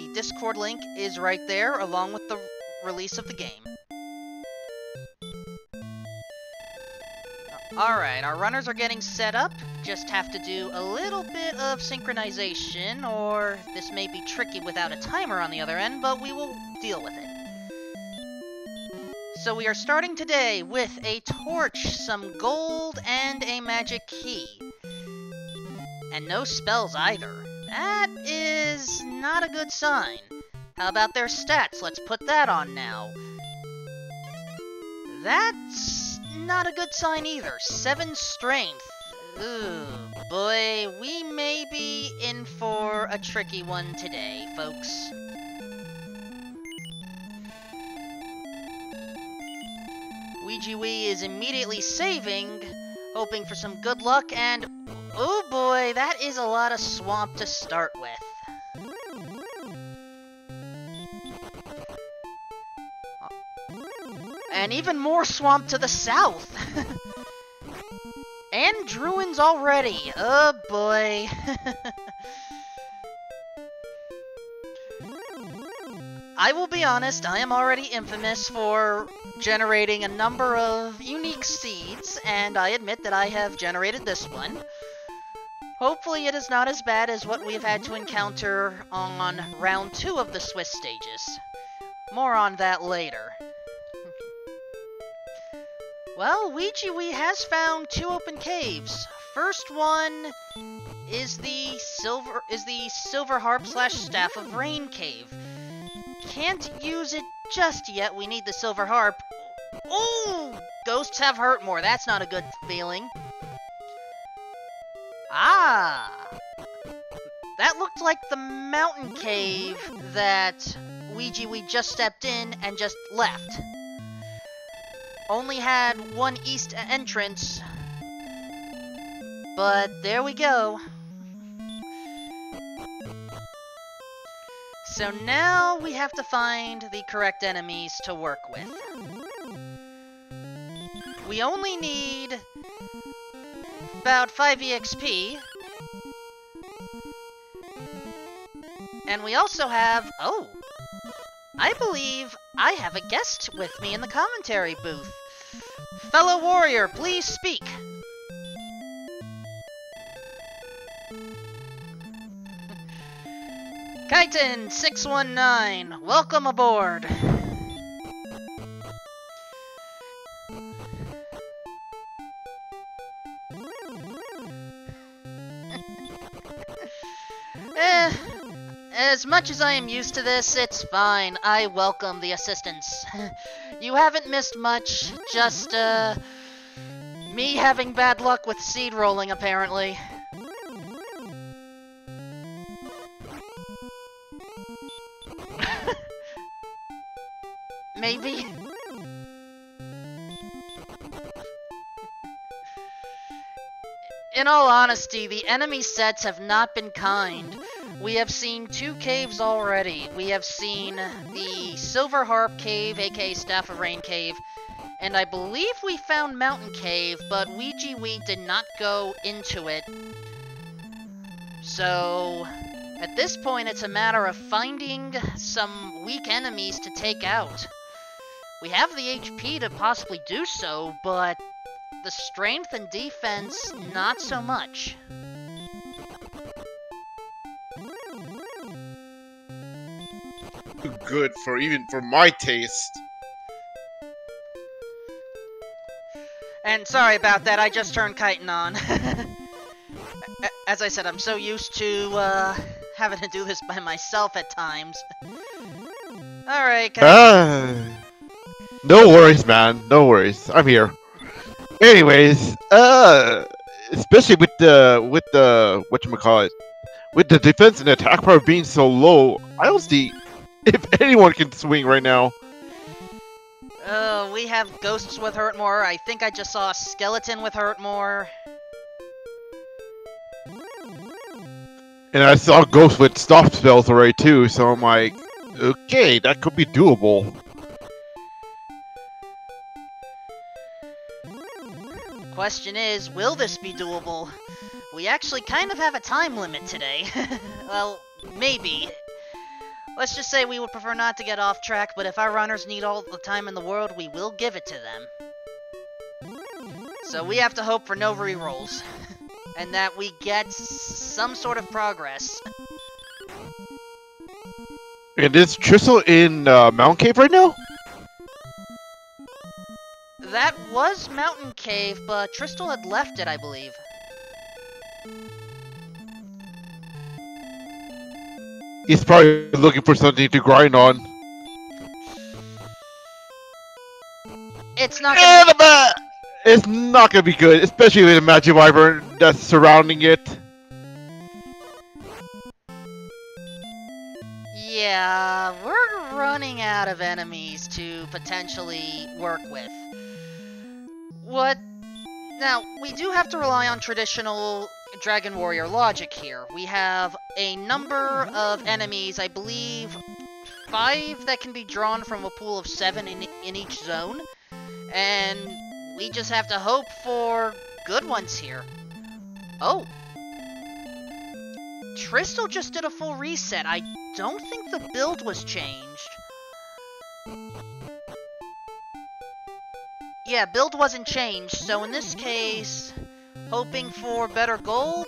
the Discord link is right there, along with the release of the game. Alright, our runners are getting set up. Just have to do a little bit of synchronization, or this may be tricky without a timer on the other end, but we will deal with it. So we are starting today with a torch, some gold, and a magic key. And no spells either. That is not a good sign. How about their stats? Let's put that on now. That's not a good sign either. 7 strength. Ooh, boy, we may be in for a tricky one today, folks. Ouijawii is immediately saving, hoping for some good luck, and oh boy, that is a lot of swamp to start with. And even more swamp to the south. And Druins already. Oh boy. I will be honest, I am already infamous for generating a number of unique seeds, and I admit that I have generated this one. Hopefully it is not as bad as what we've had to encounter on round 2 of the Swiss stages. More on that later. Well, Ouijawii has found 2 open caves. First one is the Silver Harp / Staff of Rain cave. Can't use it just yet. We need the Silver Harp. Ooh! Ghosts have hurt more. That's not a good feeling. Ah! That looked like the mountain cave that Ouijawii just stepped in and just left. Only had one east entrance, but there we go. So now we have to find the correct enemies to work with. We only need about 5 EXP, and we also have, oh, I believe I have a guest with me in the commentary booth. Fellow warrior, please speak. Kaiten619, welcome aboard. As much as I am used to this, it's fine. I welcome the assistance. You haven't missed much, just, me having bad luck with seed rolling, apparently. Maybe? In all honesty, the enemy sets have not been kind. We have seen 2 caves already. We have seen the Silver Harp Cave, aka Staff of Rain Cave, and I believe we found Mountain Cave, but Ouijawii did not go into it. So, at this point, it's a matter of finding some weak enemies to take out. We have the HP to possibly do so, but the strength and defense, not so much. Good even for my taste. And sorry about that, I just turned Kaiten on. As I said, I'm so used to having to do this by myself at times. Alright, Kaiten. No worries, man. No worries. I'm here. Anyways, especially with the whatchamacallit, with the defense and attack power being so low, I don't see if anyone can swing right now. We have ghosts with hurt more. I think I just saw a skeleton with hurt more. And I saw ghosts with stop spells already too, so I'm like, okay, that could be doable. Question is, will this be doable? We actually kind of have a time limit today. Well, maybe. Let's just say we would prefer not to get off track, but if our runners need all the time in the world, we will give it to them. So we have to hope for no rerolls, and that we get some sort of progress. And is Tristal in Mountain Cave right now? That was Mountain Cave, but Tristal had left it, I believe. He's probably looking for something to grind on. It's not gonna be... It's not gonna be good, especially with the magic wyvern that's surrounding it. Yeah, we're running out of enemies to potentially work with. Now, we do have to rely on traditional Dragon Warrior logic here. We have a number of enemies, I believe 5 that can be drawn from a pool of 7 in each zone. And we just have to hope for good ones here. Oh. Tristal just did a full reset. I don't think the build was changed. Yeah, build wasn't changed, so in this case, hoping for better gold,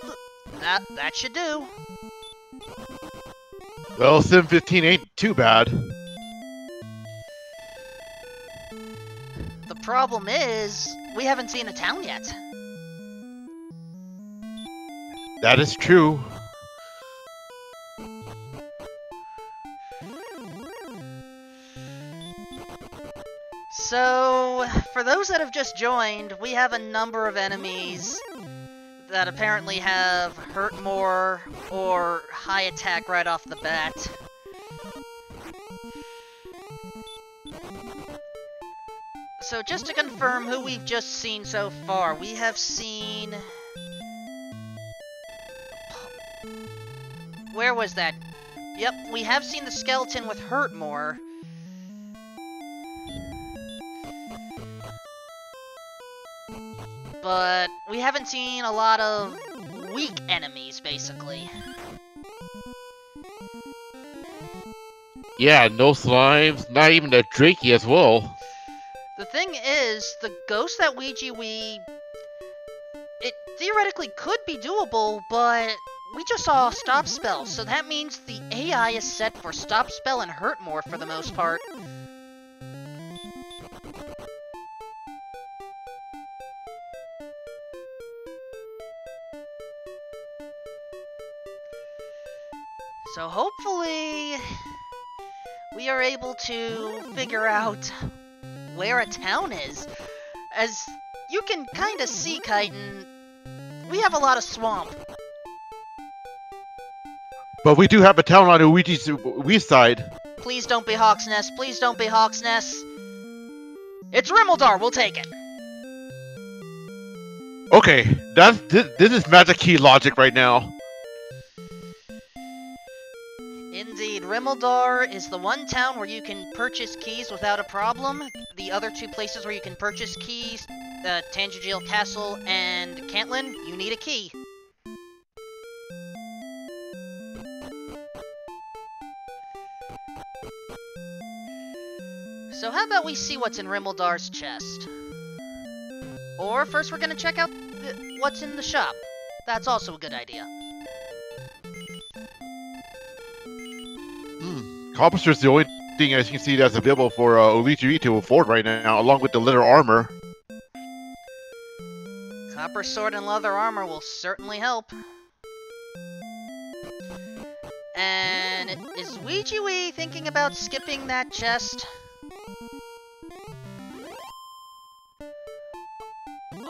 that should do. Well, 715 ain't too bad. The problem is, we haven't seen a town yet. That is true. So, for those that have just joined, we have a number of enemies that apparently have hurt more or high attack right off the bat. So just to confirm who we've just seen so far, we have seen... Where was that? Yep, we have seen the skeleton with hurt more. But we haven't seen a lot of weak enemies, basically. Yeah, no slimes, not even a Drakey as well. The thing is, the ghost that Ouijawii, it theoretically could be doable, but we just saw a stop spell, so that means the AI is set for stop spell and hurt more for the most part. So hopefully, we are able to figure out where a town is. As you can kind of see, Chitin, we have a lot of swamp. But we do have a town on Ouijawii's side. Please don't be Hawk's Nest. Please don't be Hawk's Nest. It's Rimeldar. We'll take it. Okay, this is Magic Key logic right now. Indeed, Rimeldar is the one town where you can purchase keys without a problem. The other 2 places where you can purchase keys, Tangergil Castle and Cantlin, you need a key. So how about we see what's in Rimeldar's chest? Or first we're gonna check out what's in the shop. That's also a good idea. Copper's the only thing as you can see that's available for Ouijawii to afford right now, along with the leather armor. Copper sword and leather armor will certainly help. And is Ouijawii thinking about skipping that chest?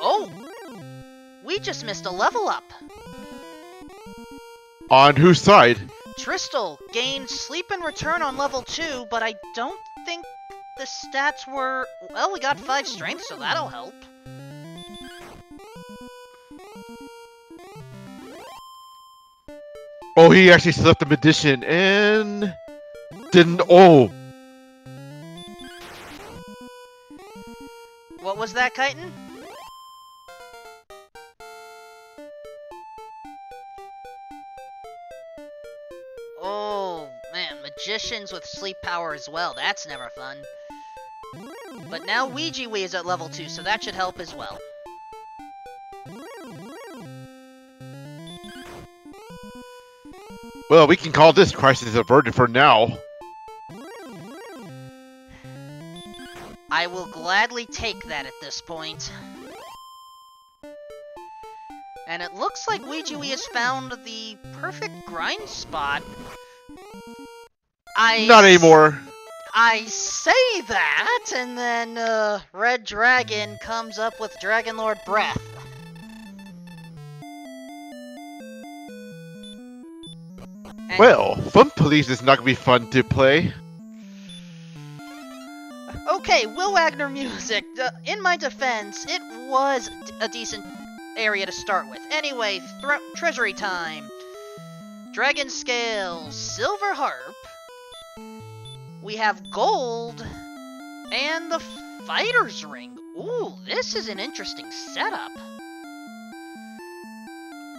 Oh! We just missed a level up! On whose side? Tristal gained sleep and return on level 2, but I don't think the stats were... Well, we got 5 strength, so that'll help. Oh, he actually slept the magician and didn't. Oh, What was that, Chitin? Oh, man, magicians with sleep power as well. That's never fun. But now Ouijawii is at level 2, so that should help as well. Well, we can call this crisis averted for now. I will gladly take that at this point. And it looks like Ouijawii has found the perfect grind spot. Not anymore. I say that, and then Red Dragon comes up with Dragon Lord Breath. And Well, Fun Police is not gonna be fun to play. okay, Will Wagner music. In my defense, it was a decent area to start with. Anyway, Treasury time. Dragon Scale, Silver Harp. We have Gold, and the Fighter's Ring. Ooh, this is an interesting setup.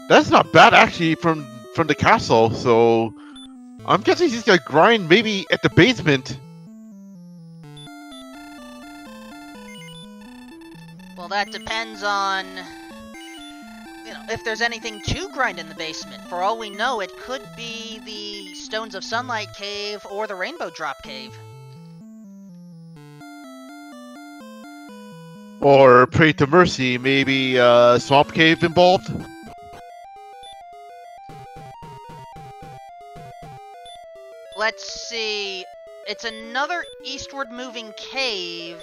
That's not bad actually from the castle, so I'm guessing he's gonna grind maybe at the basement. Well, that depends on, if there's anything to grind in the basement. For all we know, it could be the Stones of Sunlight Cave or the Rainbow Drop Cave. Or Pray to Mercy, maybe Swamp Cave involved? Let's see. It's another eastward moving cave.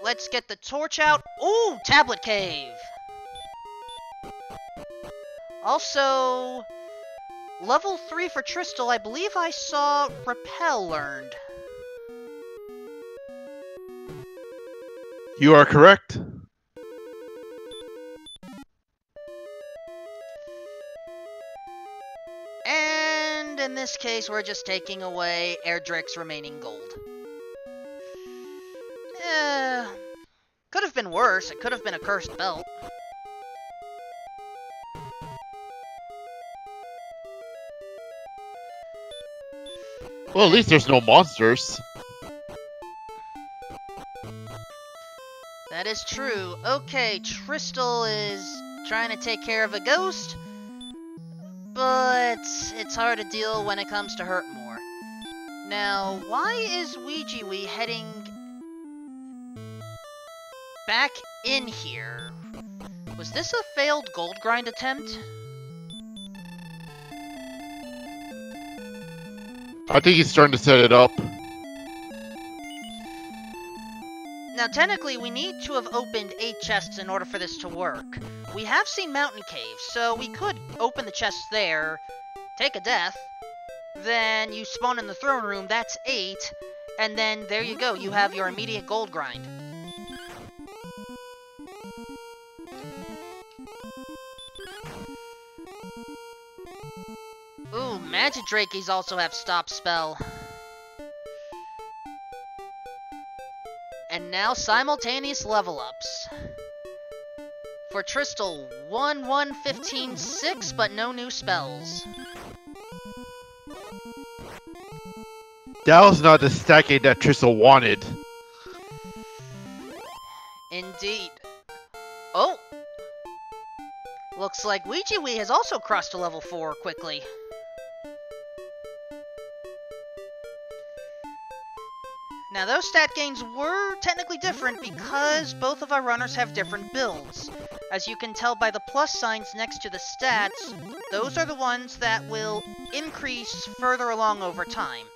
Let's get the torch out. Ooh, Tablet Cave. Also, level 3 for Tristal, I believe I saw Repel learned. You are correct. And in this case, we're just taking away Erdrick's remaining gold. Could have been worse. It could have been a cursed belt. Well, at least there's no monsters. That is true. Okay, Tristal is trying to take care of a ghost, but it's hard to deal when it comes to hurt more. Now, why is Ouijawii heading back in here? Was this a failed gold grind attempt? I think he's starting to set it up. Now, technically, we need to have opened 8 chests in order for this to work. We have seen Mountain Cave, so we could open the chests there, take a death, then you spawn in the throne room, that's 8, and then there you go, you have your immediate gold grind. Ooh, Magidrakies also have Stop Spell. And now simultaneous level ups. For Tristal, 1, 1, 15, 6, but no new spells. That was not the stacking that Tristal wanted. Indeed. Oh! Looks like Ouijawii has also crossed to level 4 quickly. Now, those stat gains were technically different because both of our runners have different builds. As you can tell by the plus signs next to the stats, those are the ones that will increase further along over time.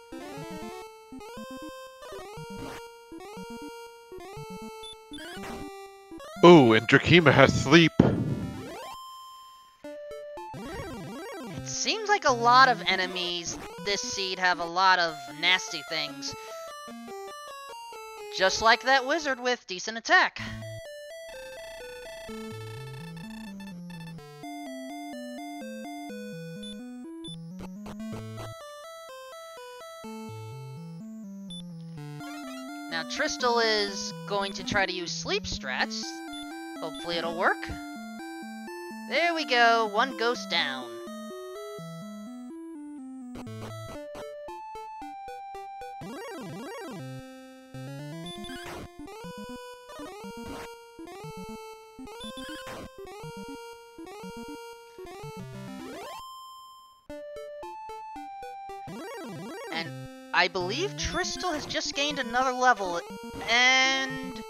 Ooh, and Drakima has sleep. It seems like a lot of enemies this seed have a lot of nasty things. Just like that wizard with decent attack. Now Tristal is going to try to use sleep strats. Hopefully it'll work. There we go, one ghost down. And I believe Tristal has just gained another level, and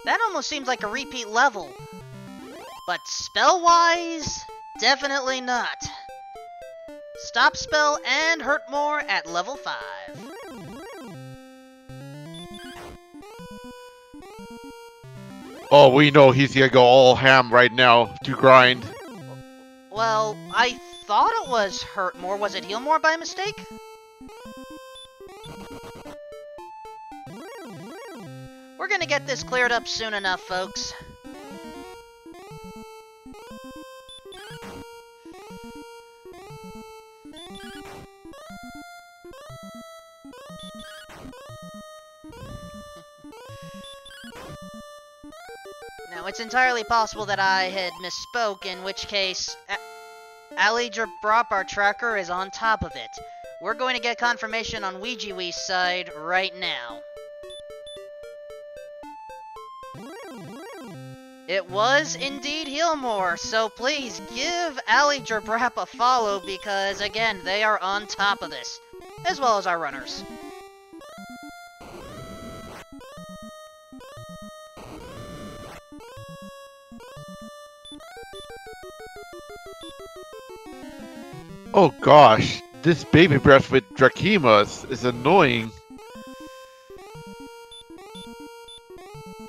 that almost seems like a repeat level. But spell-wise, definitely not. Stop spell and hurt more at level 5. Oh, we know he's gonna go all ham right now to grind. Well, I thought it was hurt more. Was it heal more by mistake? We're gonna get this cleared up soon enough, folks. Now, it's entirely possible that I had misspoke, in which case, Ouijawii, our tracker, is on top of it. We're going to get confirmation on Ouijawii's side right now. It was indeed Healmore, so please give Ouijawii a follow because, again, they are on top of this, as well as our runners. Oh gosh, this baby breath with Drakimas is annoying.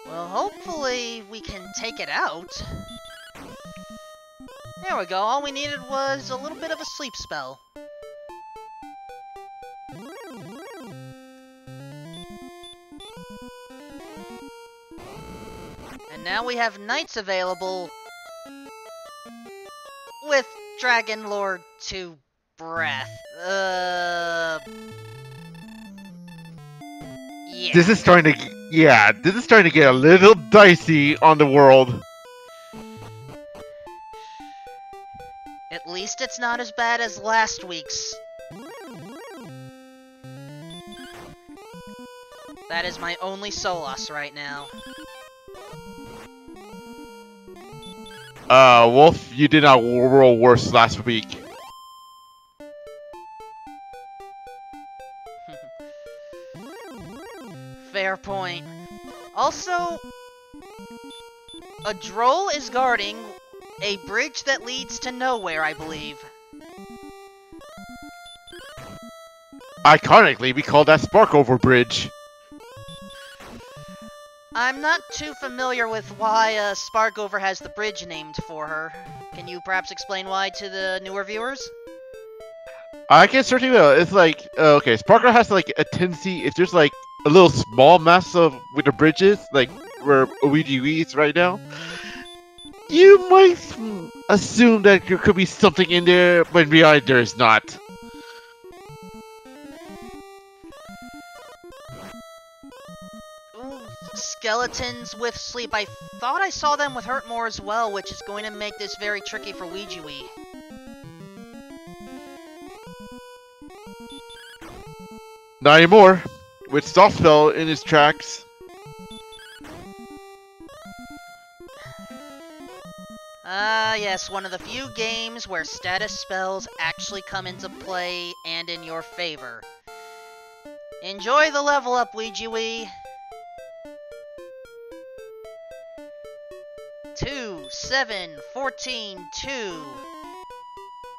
Well, hopefully we can take it out. There we go, all we needed was a little bit of a sleep spell. And now we have knights available with Dragon Lord 2 Breath. Yeah. This is starting to, this is starting to get a little dicey on the world. At least it's not as bad as last week's. That is my only solace right now. Wolf, you did not roll worse last week. Fair point. Also, a droll is guarding a bridge that leads to nowhere, I believe. Iconically, we call that Sparkover Bridge. I'm not too familiar with why Sparkover has the bridge named for her. Can you perhaps explain why to the newer viewers? I can certainly will. It's like, okay, Sparkle has like a tendency, if there's like a little small mess of with the bridges, like where Ouijawii is right now, you might assume that there could be something in there, but in reality there is not. Ooh, skeletons with sleep. I thought I saw them with hurt more as well, which is going to make this very tricky for Ouijawii. Not anymore. With soft spell in his tracks. Ah, yes, one of the few games where status spells actually come into play and in your favor. Enjoy the level up, Ouijawii. 2, 7, 14, 2.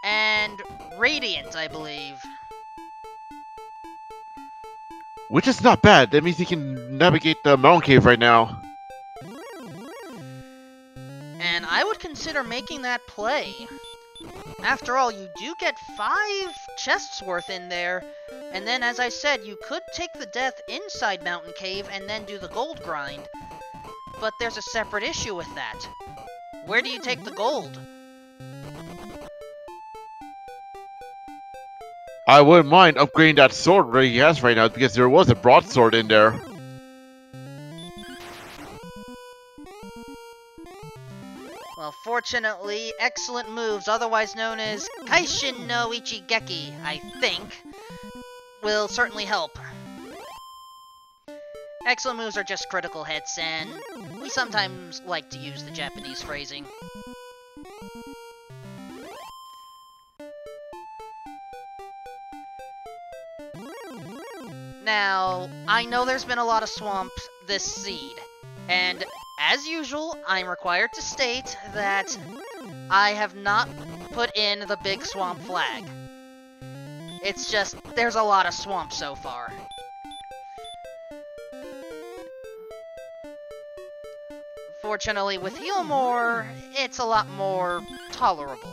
And Radiant, I believe. Which is not bad. That means he can navigate the mountain cave right now. And I would consider making that play. After all, you do get 5 chests worth in there, and then, as I said, you could take the death inside Mountain Cave and then do the gold grind. But there's a separate issue with that. Where do you take the gold? I wouldn't mind upgrading that sword that he has right now, because there was a broadsword in there. Well, fortunately, excellent moves, otherwise known as Kaishin no Ichigeki, I think, will certainly help. Excellent moves are just critical hits, and we sometimes like to use the Japanese phrasing. Now, I know there's been a lot of swamp this seed, and as usual, I'm required to state that I have not put in the big swamp flag. It's just, there's a lot of swamp so far. Fortunately, with Heal More, it's a lot more tolerable.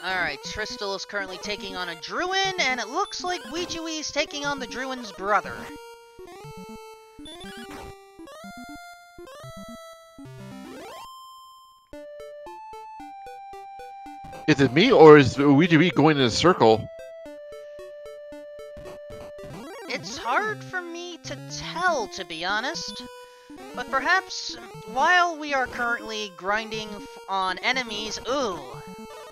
Alright, Tristal is currently taking on a Druin, and it looks like Ouijawii is taking on the Druin's brother. Is it me, or is Ouijawii going in a circle? It's hard for me to tell, to be honest. But perhaps, while we are currently grinding on enemies... Ooh!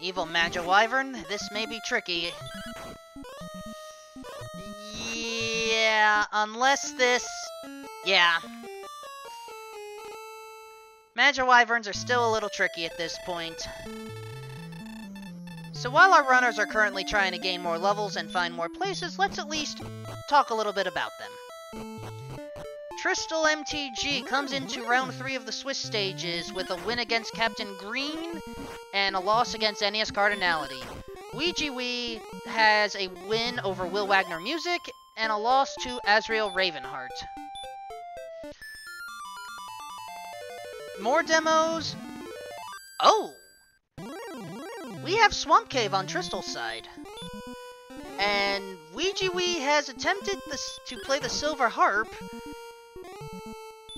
Evil Ouijawii, this may be tricky. Yeah, unless this... Yeah. Ouijawii are still a little tricky at this point. So while our runners are currently trying to gain more levels and find more places, let's at least talk a little bit about them. TristalMTG comes into round 3 of the Swiss stages with a win against Captain Green and a loss against NES Cardinality. Ouijawii has a win over Will Wagner Music and a loss to Azrael Ravenheart. More demos. Oh! We have Swamp Cave on Tristal's side. And Ouijawii has attempted to play the Silver Harp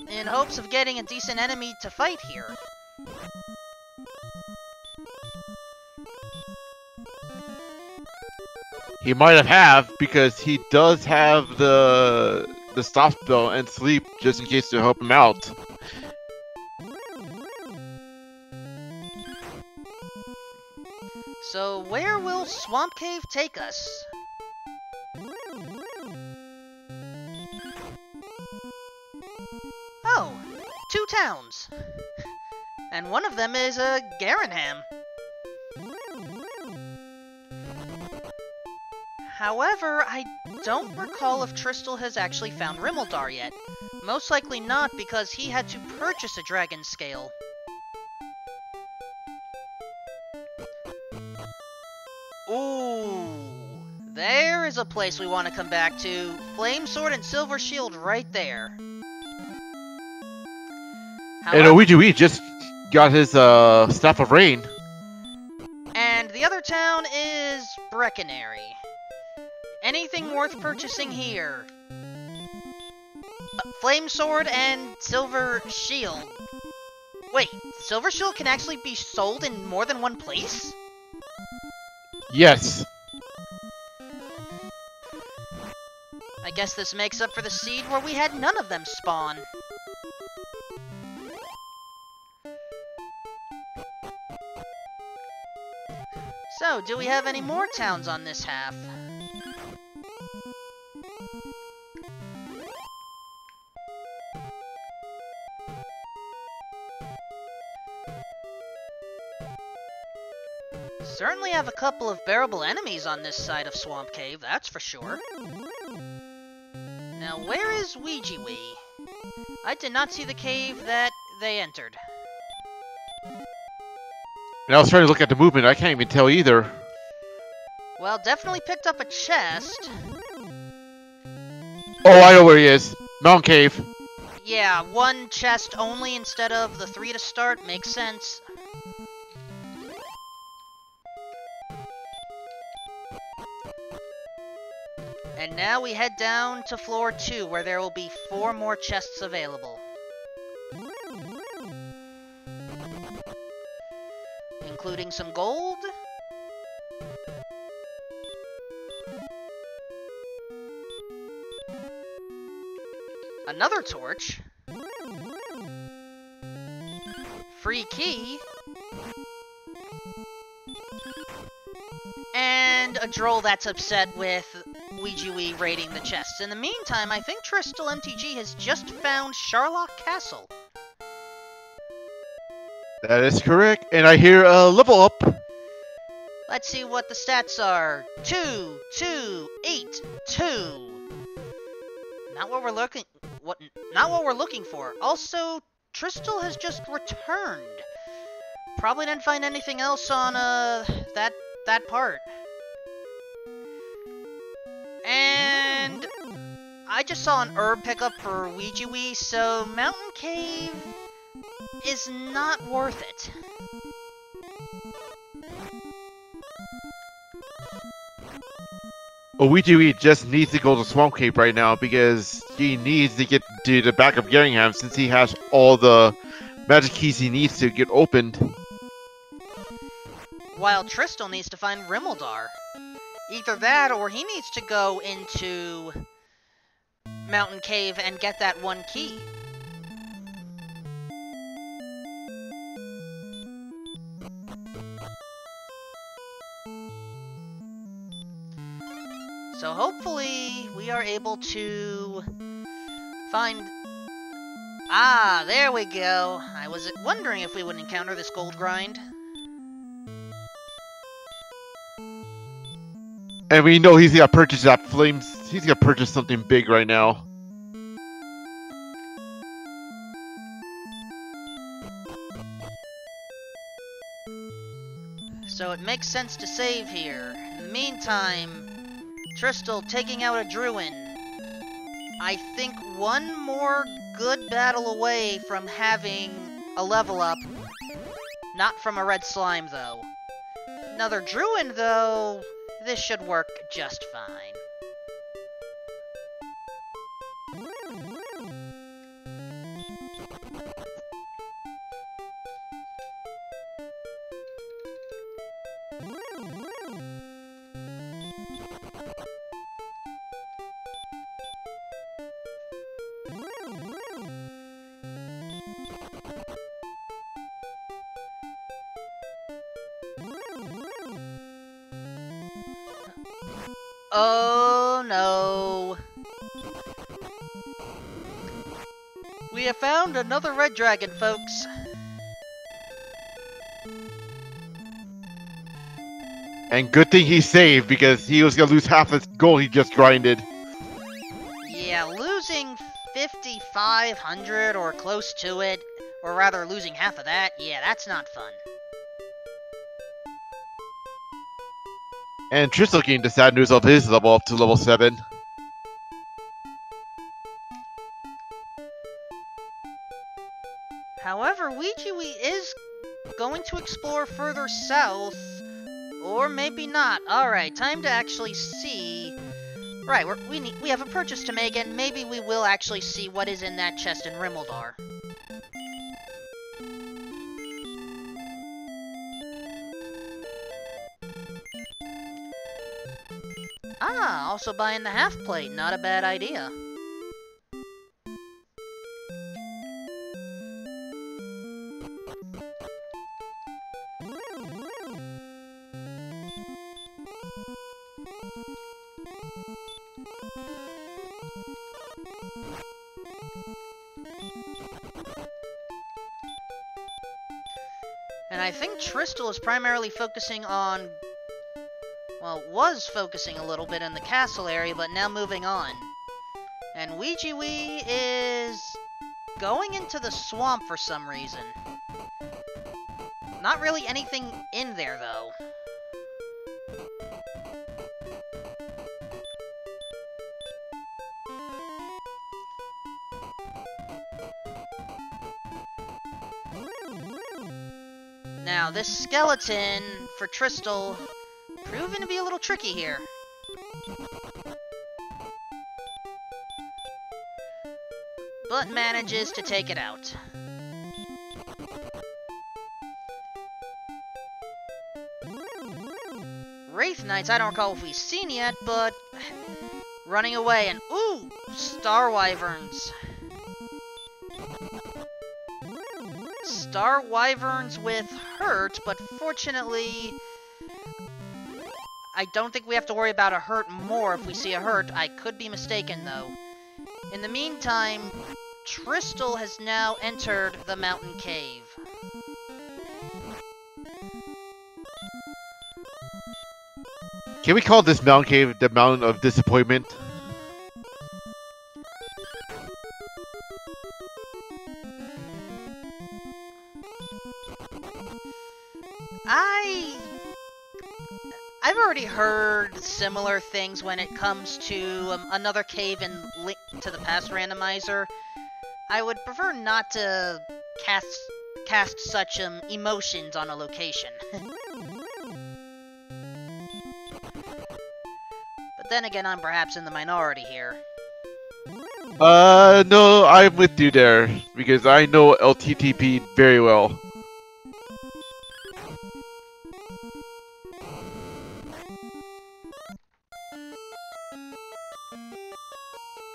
in hopes of getting a decent enemy to fight here. He might have, because he does have the stop spell and sleep just in case to help him out. So where will Swamp Cave take us? Oh, 2 towns. And one of them is Garenham. However, I don't recall if Tristal has actually found Rimmeldar yet. Most likely not, because he had to purchase a Dragon Scale. Ooh, there is a place we want to come back to. Flame Sword and Silver Shield right there. And Ouijawii just got his Staff of Rain. And the other town is Breckenary. Anything worth purchasing here? Flame Sword and Silver Shield. Wait, Silver Shield can actually be sold in more than one place? Yes. I guess this makes up for the seed where we had none of them spawn. So, do we have any more towns on this half? Certainly have a couple of bearable enemies on this side of Swamp Cave, that's for sure. Now, where is Ouijawii? I did not see the cave that they entered. And I was trying to look at the movement, I can't even tell either. Well, definitely picked up a chest. Oh, I know where he is. Mountain Cave. Yeah, 1 chest only instead of the 3 to start, makes sense. And now we head down to floor 2, where there will be 4 more chests available. Including some gold. Another torch. Free key. and a droll that's upset with Ouijawii raiding the chests. In the meantime, I think TristalMTG has just found Sharlock Castle. That is correct, and I hear a level up. Let's see what the stats are. 2, 2, 8, 2. Not what we're looking. Not what we're looking for. Also, Tristal has just returned. Probably didn't find anything else on that part. And I just saw an herb pickup for Ouijawii, so Mountain Cave is not worth it. Ouijawii just needs to go to Swamp Cave right now because he needs to get to the back of Geringham since he has all the magic keys he needs to get opened. While Tristal needs to find Rimmeldar. Either that or he needs to go into Mountain Cave and get that one key. So hopefully we are able to find... Ah, there we go. I was wondering if we would encounter this gold grind. And we know he's gonna purchase that flames. He's gonna purchase something big right now. So it makes sense to save here. In the meantime, Tristal taking out a Druin. I think one more good battle away from having a level up. Not from a red slime, though. Another Druin, though, this should work just fine. Oh no! We have found another red dragon, folks. And good thing he saved because he was gonna lose half his gold he just grinded. Yeah, losing 5,500 or close to it, or rather losing half of that, yeah, that's not fun. And Tristal getting the sad news of his level up to level 7. However, Ouijawii is going to explore further south, or maybe not. Alright, time to actually see... Right, we have a purchase to make, and maybe we will actually see what is in that chest in Rimmeldar. Ah, also buying the half plate, not a bad idea. And I think Tristal is primarily focusing on... Well, was focusing a little bit in the castle area, but now moving on. And Ouijawii is going into the swamp for some reason. Not really anything in there, though. Now, this skeleton for Tristal... proving to be a little tricky here. But manages to take it out. Wraith Knights, I don't recall if we've seen yet, but... running away and... Ooh! Star Wyverns. Star Wyverns with hurt, but fortunately... I don't think we have to worry about a hurt more if we see a hurt. I could be mistaken, though. In the meantime, Tristal has now entered the mountain cave. Can we call this mountain cave the Mountain of Disappointment? I've already heard similar things when it comes to another cave in Link to the Past Randomizer. I would prefer not to cast such emotions on a location. But then again, I'm perhaps in the minority here. No, I'm with you there, because I know LTTP very well.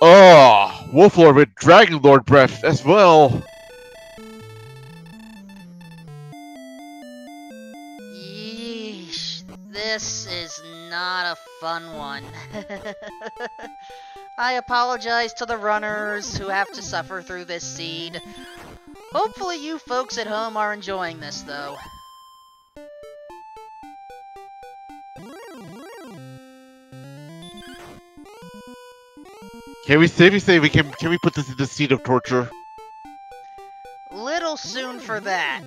Oh, Wolflord with Dragon Lord breath as well. Yeesh, this is not a fun one. I apologize to the runners who have to suffer through this seed. Hopefully you folks at home are enjoying this, though. Can we safely say can we put this in the seat of torture? Little soon for that.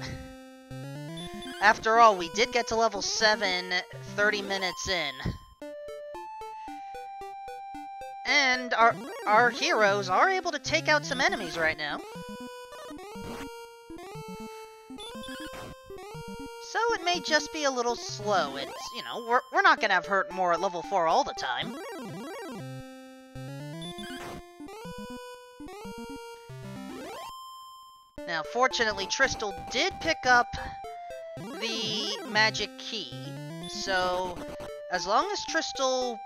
After all, we did get to level 7 30 minutes in. And our heroes are able to take out some enemies right now. So it may just be a little slow. It's, you know, we're not gonna have hurt more at level 4 all the time. Now, fortunately, Tristal did pick up the magic key. So, as long as Tristal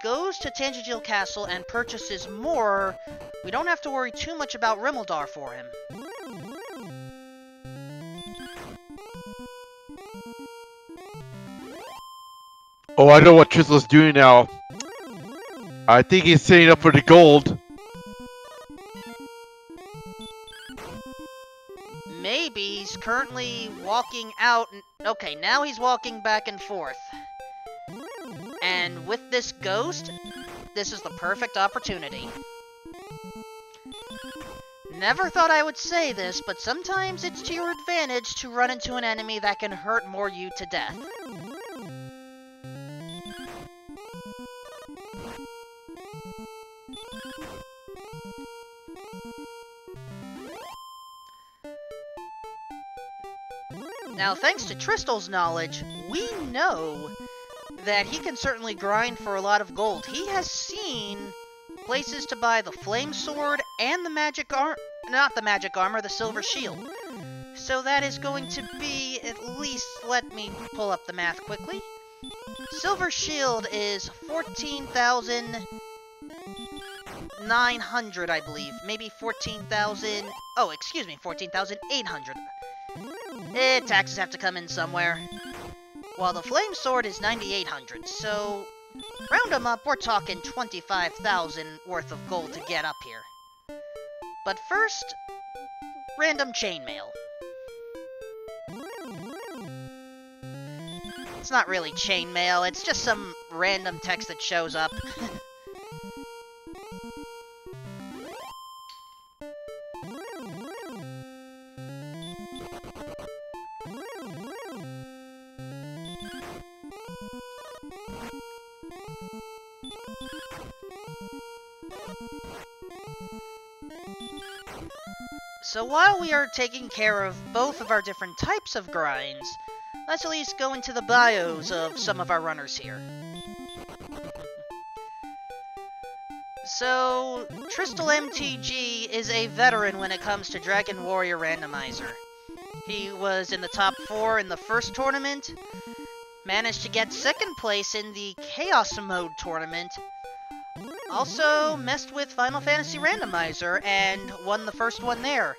goes to Tangential Castle and purchases more, we don't have to worry too much about Rimmeldar for him. Oh, I know what Tristal's doing now. I think he's setting up for the gold. Maybe he's currently walking out. Okay, now he's walking back and forth. And with this ghost, this is the perfect opportunity. Never thought I would say this, but sometimes it's to your advantage to run into an enemy that can hurt more you to death. Now, thanks to Tristal's knowledge, we know that he can certainly grind for a lot of gold. He has seen places to buy the flame sword and the magic not the magic armor, the silver shield. So that is going to be at least, let me pull up the math quickly. Silver shield is 14,900, I believe. Maybe 14,000. Oh, excuse me, 14,800. Taxes have to come in somewhere. While the flame sword is 9,800, so round them up, we're talking 25,000 worth of gold to get up here. But first, random chainmail. It's not really chainmail, it's just some random text that shows up. So while we are taking care of both of our different types of grinds, let's at least go into the bios of some of our runners here. So, TristalMTG is a veteran when it comes to Dragon Warrior Randomizer. He was in the top 4 in the first tournament, managed to get 2nd place in the Chaos Mode tournament, also messed with Final Fantasy Randomizer and won the first one there.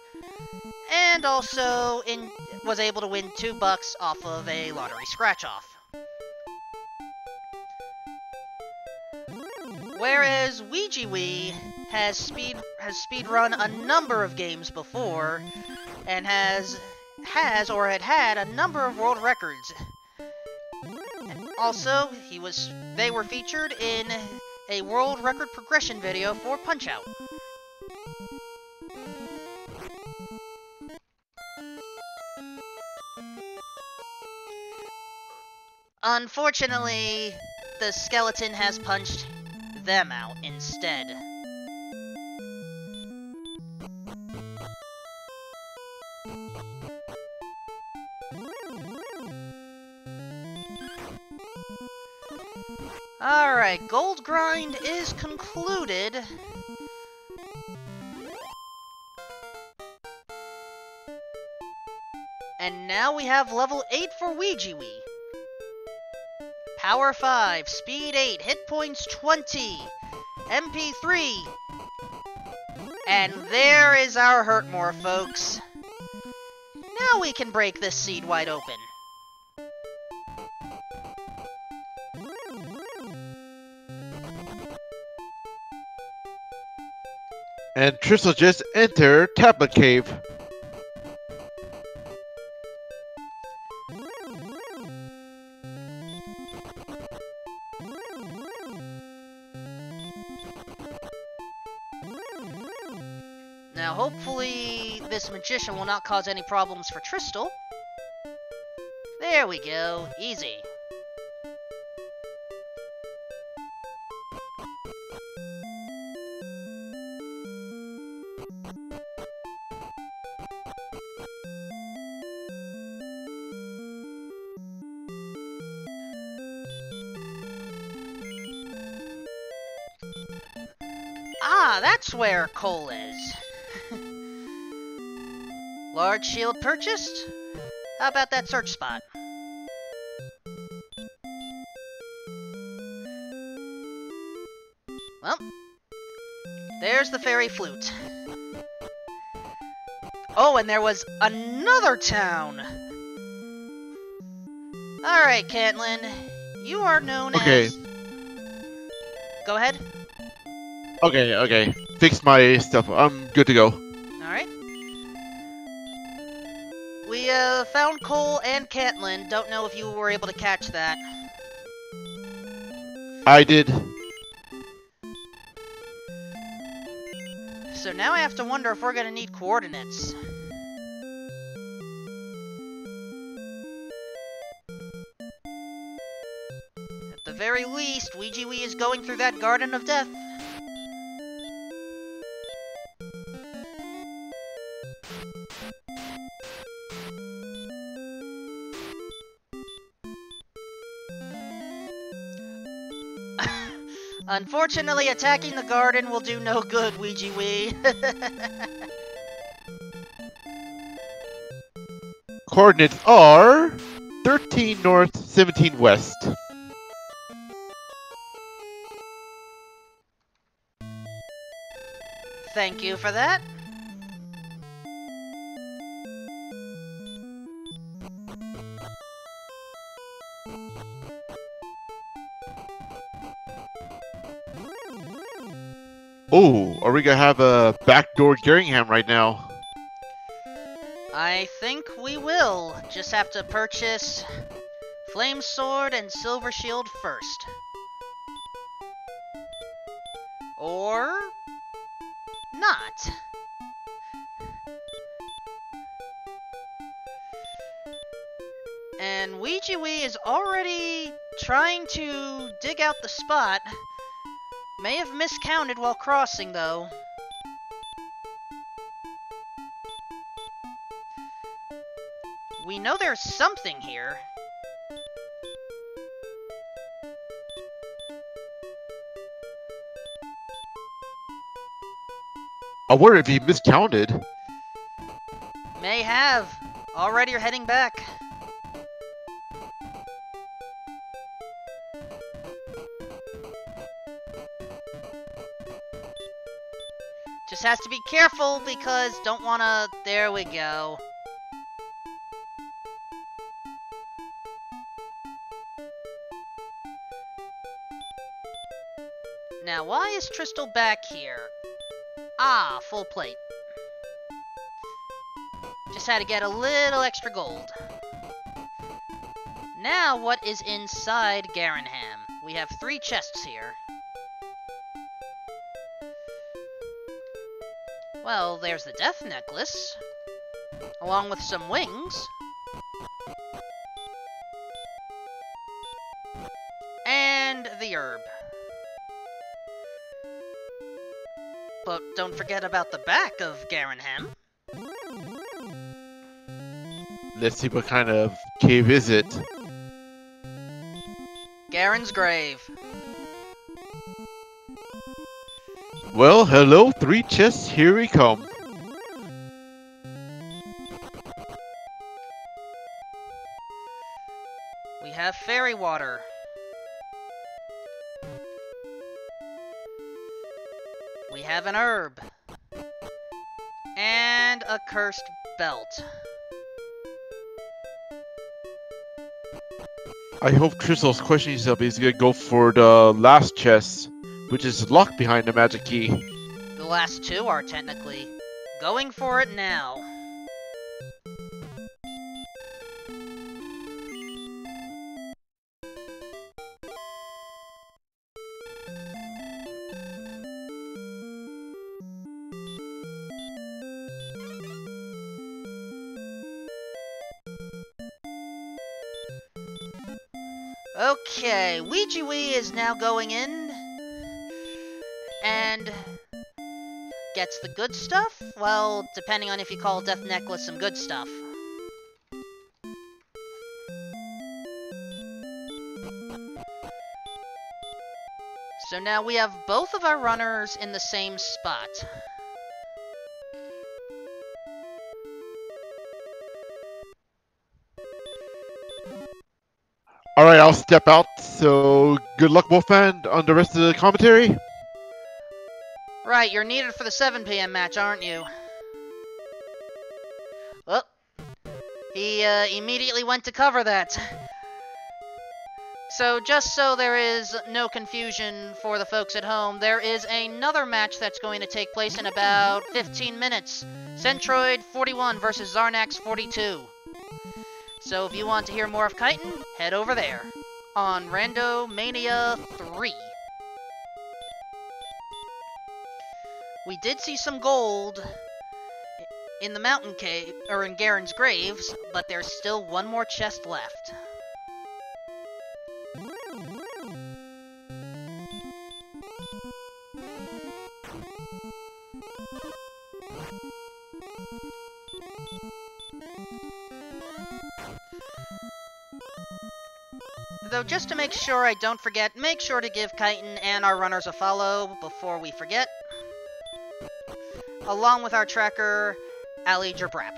And also was able to win $2 off of a lottery scratch-off. Whereas Ouijawii has speedrun a number of games before, and has or had a number of world records. Also, they were featured in a world record progression video for Punch-Out! Unfortunately, the skeleton has punched them out instead. Alright, gold grind is concluded. And now we have level 8 for Ouijawii. Power 5, Speed 8, Hit Points 20, MP 3. And there is our Hurtmore, folks. Now we can break this seed wide open. And Tristal just entered Tablet Cave. Now, hopefully, this magician will not cause any problems for Tristal. There we go. Easy. Ah, that's where Cole is. Large shield purchased? How about that search spot? Well, there's the fairy flute. Oh, and there was another town! Alright, Caitlin. You are known as... Go ahead. Okay. Fix my stuff. I'm good to go. Alright. We found Cole and Caitlin. Don't know if you were able to catch that. I did. So now I have to wonder if we're gonna need coordinates. At the very least, Ouijawii is going through that Garden of Death. Unfortunately, attacking the garden will do no good, Ouijawii. Coordinates are 13 north, 17 west. Thank you for that. Oh, are we gonna have a backdoor Geringham right now? I think we will. Just have to purchase Flame Sword and Silver Shield first. Or... not. And Ouijawii is already trying to dig out the spot. May have miscounted while crossing, though. We know there's something here. I wonder if he miscounted. May have. Already you're heading back. Just has to be careful because don't wanna... There we go. Now, why is Tristal back here? Ah, full plate. Just had to get a little extra gold. Now, what is inside Garenham? We have 3 chests here. Well, there's the Death Necklace, along with some wings. And the herb. But don't forget about the back of Garenham. Let's see what kind of cave is it. Garen's grave. Well, hello, 3 chests, here we come. We have fairy water. We have an herb. And a cursed belt. I hope Crystal's questioning himself is gonna go for the last chest, which is locked behind the magic key. The last 2 are technically going for it now. Okay, Ouijawii is now going in and gets the good stuff? Well, depending on if you call Death Necklace some good stuff. So now we have both of our runners in the same spot. Alright, I'll step out, so good luck, Wolfman, on the rest of the commentary. Right, you're needed for the 7 PM match, aren't you? Well, he immediately went to cover that. So, just so there is no confusion for the folks at home, there is another match that's going to take place in about 15 minutes. Centroid 41 versus Zarnax 42. So if you want to hear more of Chitin, head over there on Randomania 3. We did see some gold in the mountain cave, or in Garen's graves, but there's still one more chest left. Though, just to make sure I don't forget, make sure to give Chitin and our runners a follow before we forget. Along with our tracker, Ali Jerbrap.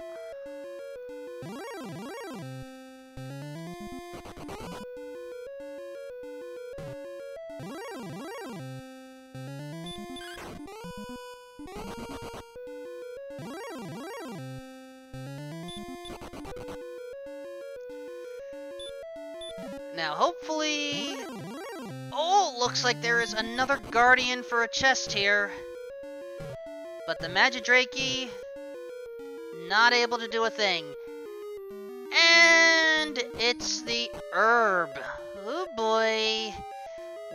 Now, hopefully... Oh, looks like there is another Guardian for a chest here. But the Magidraki, not able to do a thing. And it's the herb. Oh boy.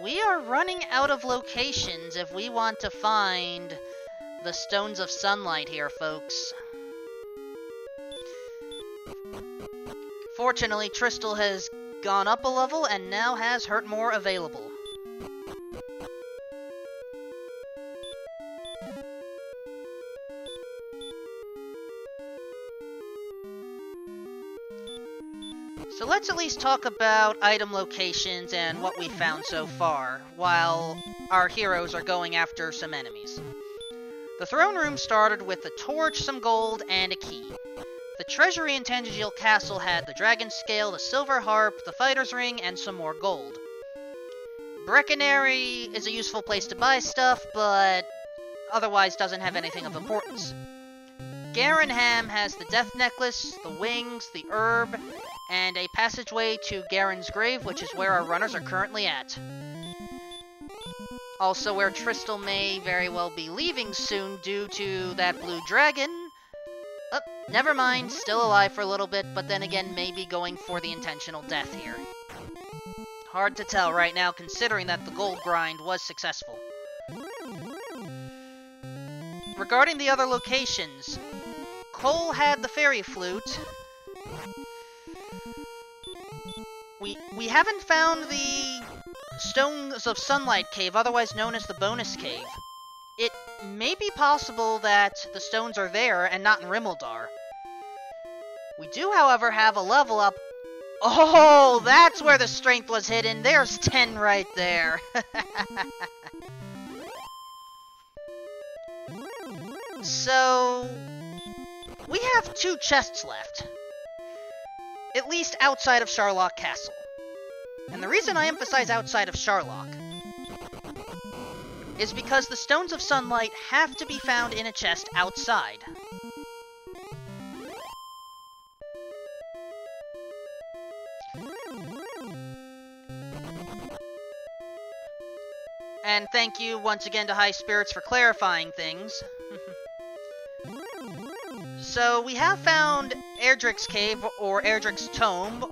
We are running out of locations if we want to find the Stones of Sunlight here, folks. Fortunately, Tristal has gone up a level and now has Hurtmore available. So let's at least talk about item locations and what we found so far, while our heroes are going after some enemies. The throne room started with a torch, some gold, and a key. The treasury in Tangiel Castle had the dragon scale, the silver harp, the fighter's ring, and some more gold. Breckenary is a useful place to buy stuff, but otherwise doesn't have anything of importance. Garenham has the death necklace, the wings, the herb, and a passageway to Garen's grave, which is where our runners are currently at. Also where Tristal may very well be leaving soon due to that blue dragon. Oh, never mind, still alive for a little bit, but then again, maybe going for the intentional death here. Hard to tell right now, considering that the gold grind was successful. Regarding the other locations, Cole had the fairy flute. We haven't found the Stones of Sunlight Cave, otherwise known as the bonus cave. It may be possible that the stones are there and not in Rimmeldar. We do, however, have a level up. Oh, that's where the strength was hidden. There's 10 right there. So, we have 2 chests left. At least outside of Sharlock Castle. And the reason I emphasize outside of Sharlock is because the Stones of Sunlight have to be found in a chest outside. And thank you once again to High Spirits for clarifying things. So, we have found Erdrick's Cave, or Erdrick's Tomb,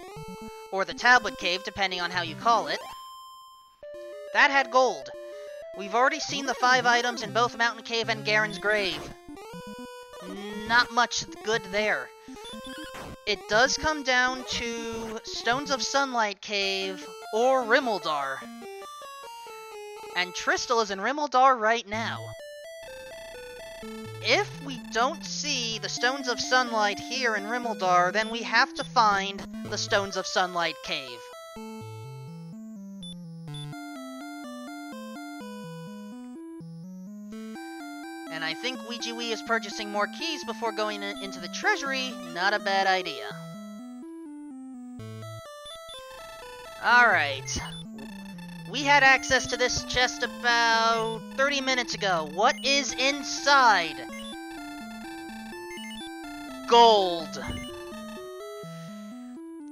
or the Tablet Cave, depending on how you call it. That had gold. We've already seen the 5 items in both Mountain Cave and Garen's Grave. Not much good there. It does come down to Stones of Sunlight Cave or Rimmeldar. And Tristal is in Rimmeldar right now. If we don't see the Stones of Sunlight here in Rimmeldar, then we have to find the Stones of Sunlight Cave. And I think Ouijawii is purchasing more keys before going into the treasury. Not a bad idea. Alright. We had access to this chest about 30 minutes ago. What is inside? Gold.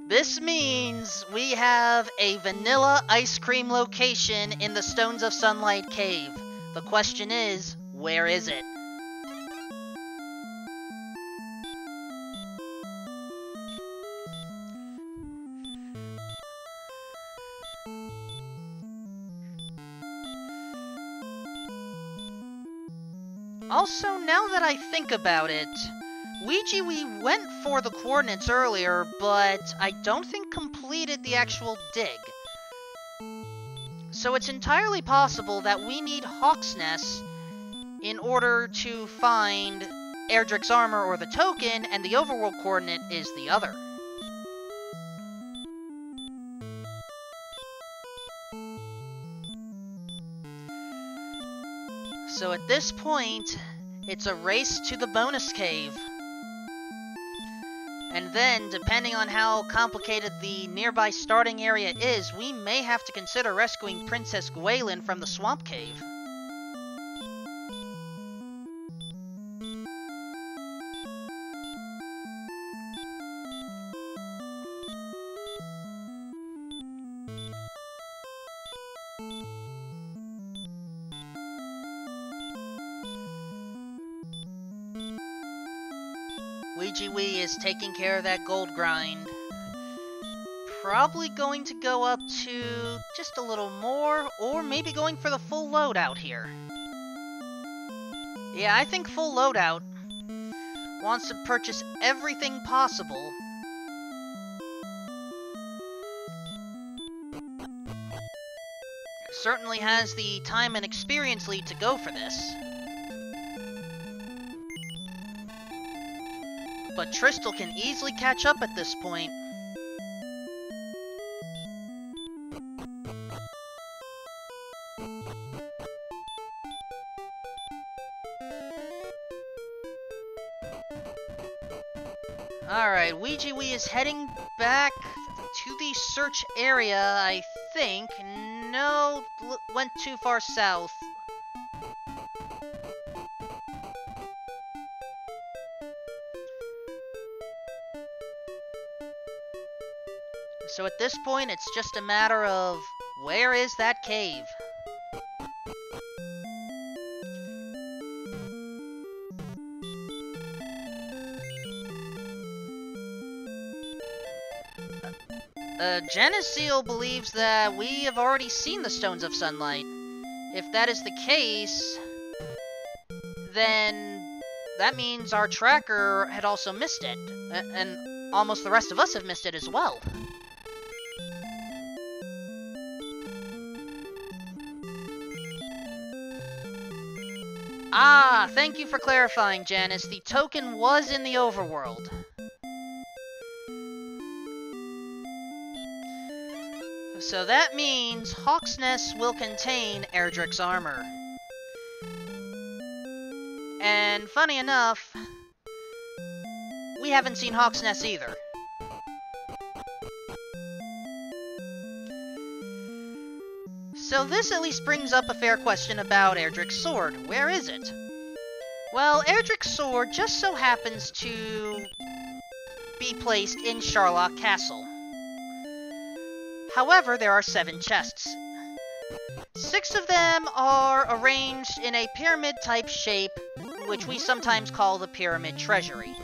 This means we have a vanilla ice cream location in the Stones of Sunlight Cave. The question is, where is it? Also, now that I think about it, Ouijawii went for the coordinates earlier, but I don't think completed the actual dig. So it's entirely possible that we need Hawksnest in order to find Erdrick's armor or the token, and the overworld coordinate is the other. So at this point, it's a race to the bonus cave. And then, depending on how complicated the nearby starting area is, we may have to consider rescuing Princess Gwaelin from the Swamp Cave. Ouijawii is taking care of that gold grind. Probably going to go up to just a little more, or maybe going for the full loadout here. Yeah, I think full loadout. Wants to purchase everything possible. Certainly has the time and experience lead to go for this. But Tristal can easily catch up at this point. Alright, Ouijawii is heading back to the search area, I think. No, went too far south. So at this point, it's just a matter of, where is that cave? Geneseo believes that we have already seen the Stones of Sunlight. If that is the case, then that means our tracker had also missed it, and almost the rest of us have missed it as well. Ah, thank you for clarifying, Janice. The token was in the overworld. So that means Hawksnest will contain Erdrick's armor. And funny enough, we haven't seen Hawksnest either. So this at least brings up a fair question about Erdrick's sword. Where is it? Well, Erdrick's sword just so happens to be placed in Sharlock Castle. However, there are 7 chests. 6 of them are arranged in a pyramid-type shape, which we sometimes call the Pyramid Treasury.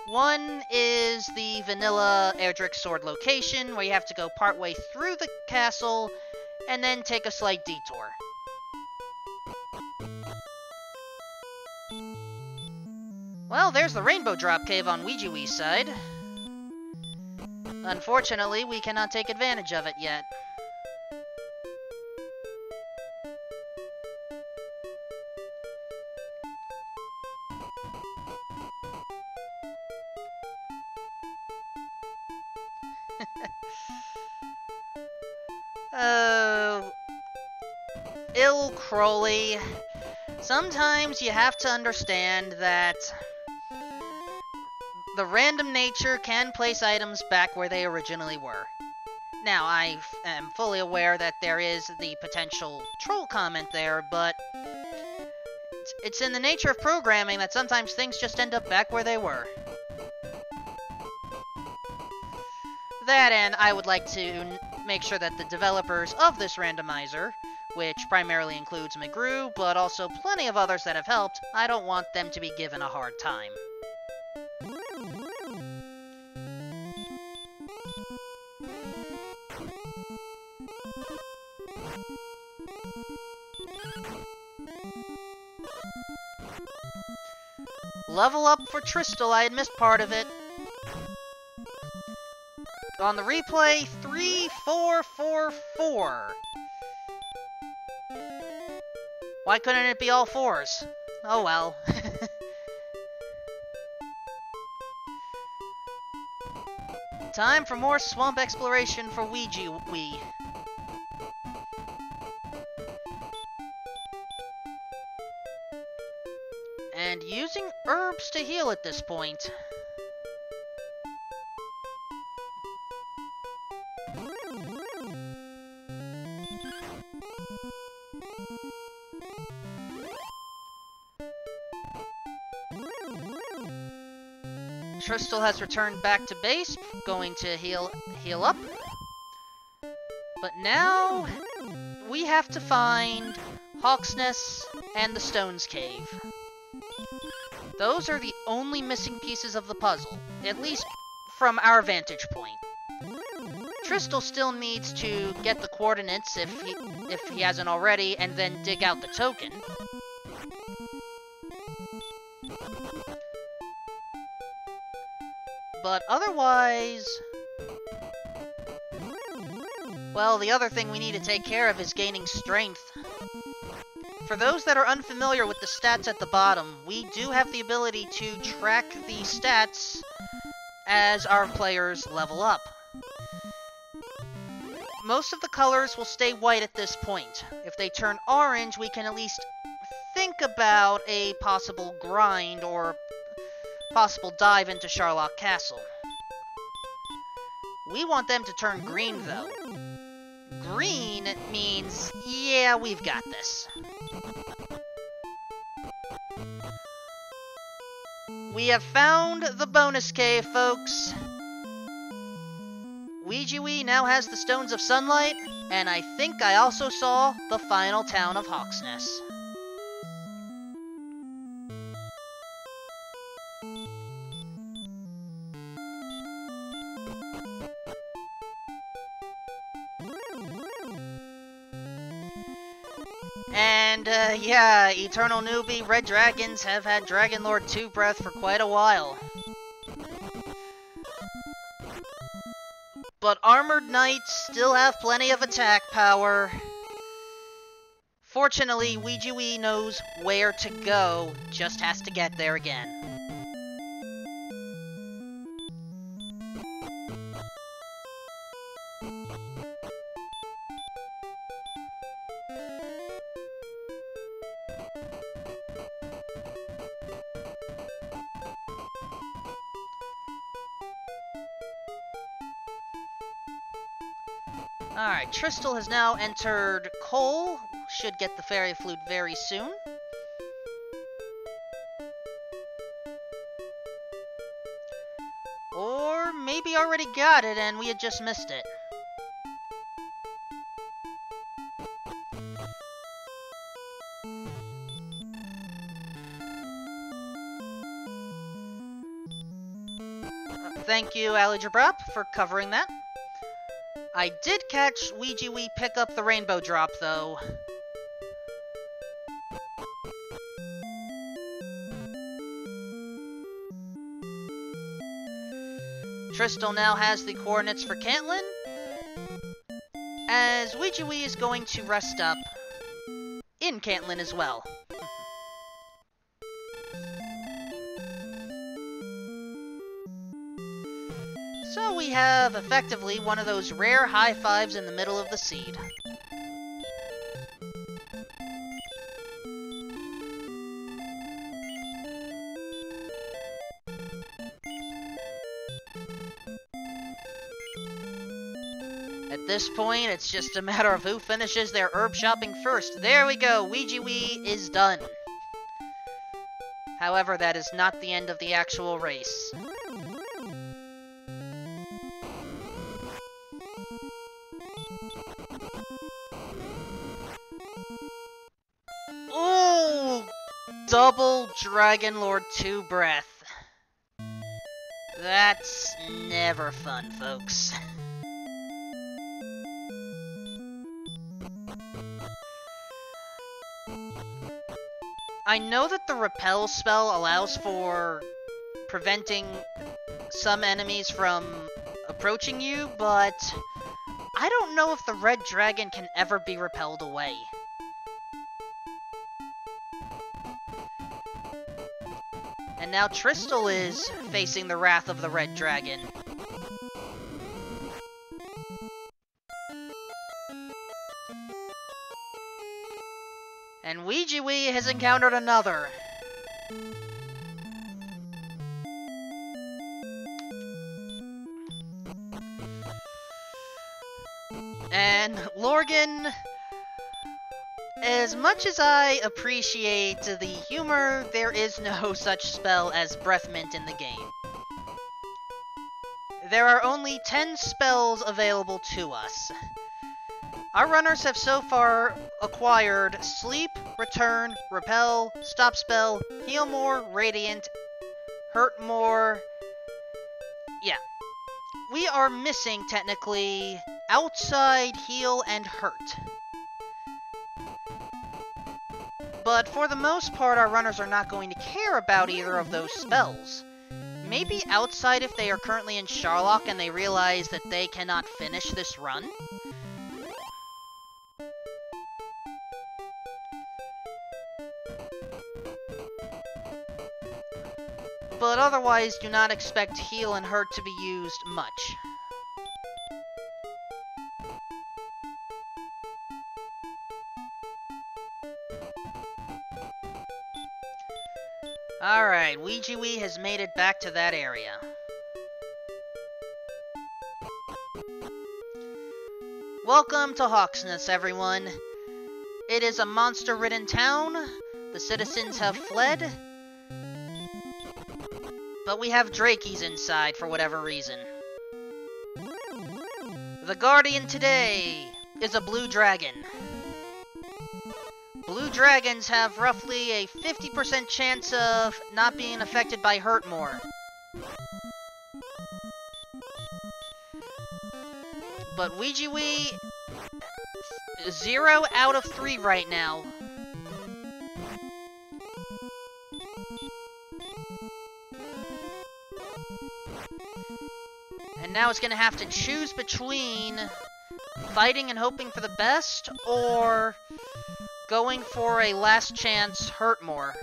One is the vanilla Erdrick sword location, where you have to go partway through the castle, and then take a slight detour. Well, there's the Rainbow Drop Cave on Ouijawii's side. Unfortunately, we cannot take advantage of it yet. Ill Crowley. Sometimes you have to understand that the random nature can place items back where they originally were. Now, I am fully aware that there is the potential troll comment there, but it's in the nature of programming that sometimes things just end up back where they were. That, and I would like to make sure that the developers of this randomizer, which primarily includes McGrew, but also plenty of others that have helped, I don't want them to be given a hard time. Level up for Tristal, I had missed part of it. On the replay, 3444. Why couldn't it be all 4s? Oh well. Time for more swamp exploration for Ouijawii. And using herbs to heal at this point. Tristal has returned back to base, going to heal up. But now, we have to find Hawksnest and the Stones Cave. Those are the only missing pieces of the puzzle, at least from our vantage point. Tristal still needs to get the coordinates if he hasn't already, and then dig out the token. But otherwise, well, the other thing we need to take care of is gaining strength. For those that are unfamiliar with the stats at the bottom, we do have the ability to track the stats as our players level up. Most of the colors will stay white at this point. If they turn orange, we can at least think about a possible grind or possible dive into Sharlock Castle. We want them to turn green, though. Green means, yeah, we've got this. We have found the bonus cave, folks. Ouijawii now has the Stones of Sunlight, and I think I also saw the final town of Hawksnest. And, yeah, Eternal Newbie, Red Dragons have had Dragon Lord 2 Breath for quite a while. But Armored Knights still have plenty of attack power. Fortunately, Ouijawii knows where to go, just has to get there again. Alright, Tristal has now entered Coal. Should get the Fairy Flute very soon. Or maybe already got it and we had just missed it. Thank you, Alijabrap, for covering that. I did catch Ouijawii pick up the Rainbow Drop, though. Tristal now has the coordinates for Cantlin, as Ouijawii is going to rest up in Cantlin as well. So we have, effectively, one of those rare high fives in the middle of the seed. At this point, it's just a matter of who finishes their herb shopping first. There we go, Ouijawii is done. However, that is not the end of the actual race. Ooh! Double Dragon Lord 2 Breath. That's never fun, folks. I know that the Repel spell allows for preventing some enemies from approaching you, but I don't know if the Red Dragon can ever be repelled away. And now Tristal is facing the wrath of the Red Dragon. And Ouijawii has encountered another. And Lorgan, as much as I appreciate the humor, there is no such spell as Breath Mint in the game. There are only 10 spells available to us. Our runners have so far acquired Sleep, Return, Repel, Stop Spell, Heal More, Radiant, Hurt More. Yeah. We are missing, technically, Outside, Heal, and Hurt. But for the most part, our runners are not going to care about either of those spells. Maybe Outside if they are currently in Sharlock and they realize that they cannot finish this run. But otherwise, do not expect Heal and Hurt to be used much. Alright, Ouijawii has made it back to that area. Welcome to Hawksness, everyone. It is a monster-ridden town. The citizens have fled. But we have Drakies inside for whatever reason. The Guardian today is a blue dragon. Blue dragons have roughly a 50% chance of not being affected by Hurt More. But Ouijawii, 0 out of 3 right now. And now it's going to have to choose between fighting and hoping for the best, or going for a last chance hurt more.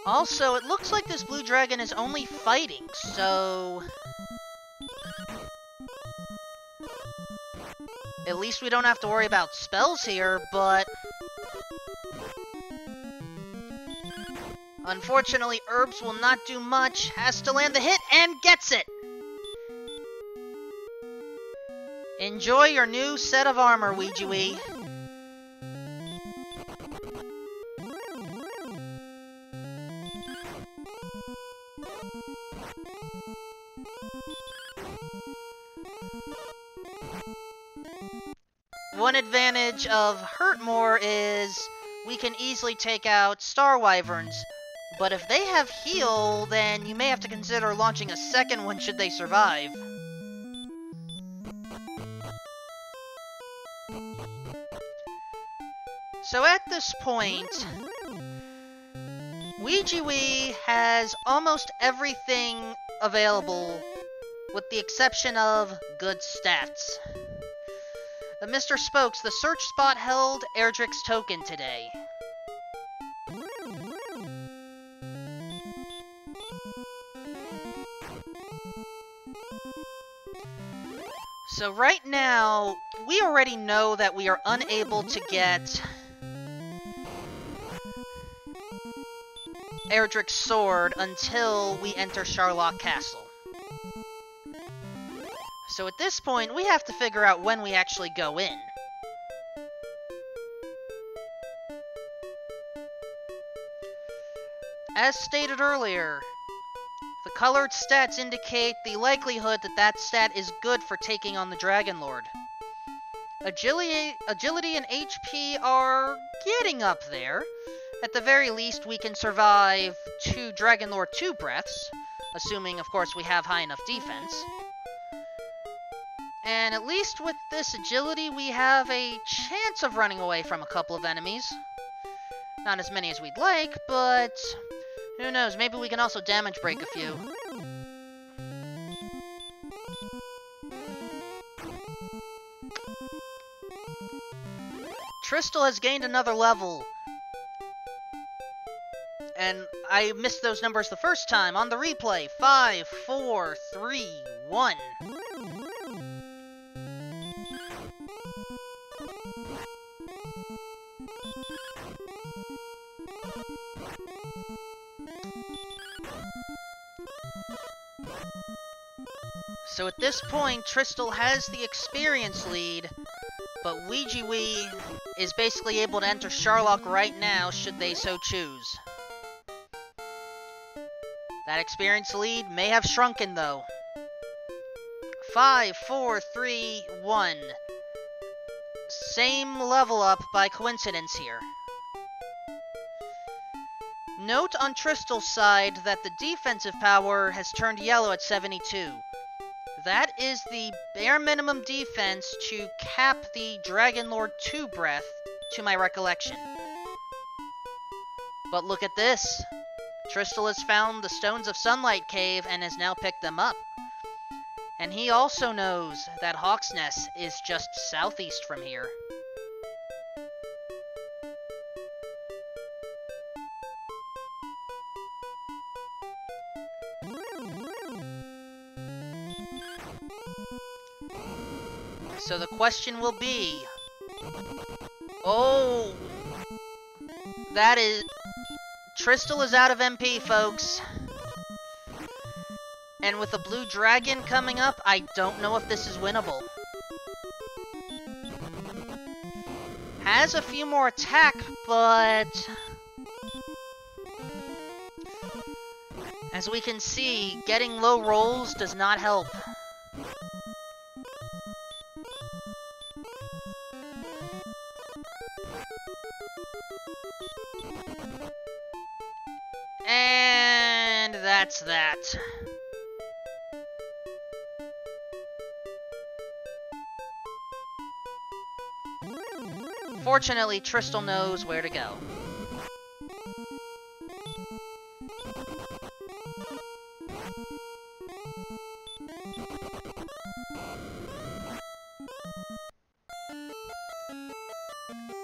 Also, it looks like this blue dragon is only fighting, so at least we don't have to worry about spells here, but unfortunately, Herbs will not do much. Has to land the hit and gets it! Enjoy your new set of armor, Ouijawii. One advantage of Hurt More is we can easily take out Star Wyverns, but if they have Heal, then you may have to consider launching a second one should they survive. So at this point, Ouijawii has almost everything available, with the exception of good stats. Mr. Spokes, the search spot held Erdrick's token today. So right now, we already know that we are unable to get Erdrick's sword until we enter Sharlock Castle. So at this point, we have to figure out when we actually go in. As stated earlier, the colored stats indicate the likelihood that that stat is good for taking on the Dragon Lord. Agility and HP are getting up there. At the very least, we can survive 2 Dragon Lord 2 breaths, assuming, of course, we have high enough defense. And at least with this agility, we have a chance of running away from a couple of enemies. Not as many as we'd like, but who knows, maybe we can also damage break a few. Tristal has gained another level. And I missed those numbers the first time. On the replay, 5, 4, 3, 1. So at this point, Tristal has the experience lead, but Ouijawii is basically able to enter Sharlock right now, should they so choose. That experience lead may have shrunken, though. 5, 4, 3, 1. Same level up by coincidence here. Note on Tristal's side that the defensive power has turned yellow at 72. That is the bare minimum defense to cap the Dragon Lord 2 breath, to my recollection. But look at this. Tristal has found the Stones of Sunlight Cave and has now picked them up. And he also knows that Hawk's Nest is just southeast from here. So the question will be... Oh! That is... Tristal is out of MP, folks. And with a blue dragon coming up, I don't know if this is winnable. Has a few more attack, but... as we can see, getting low rolls does not help. And that's that. Fortunately, Tristal knows where to go.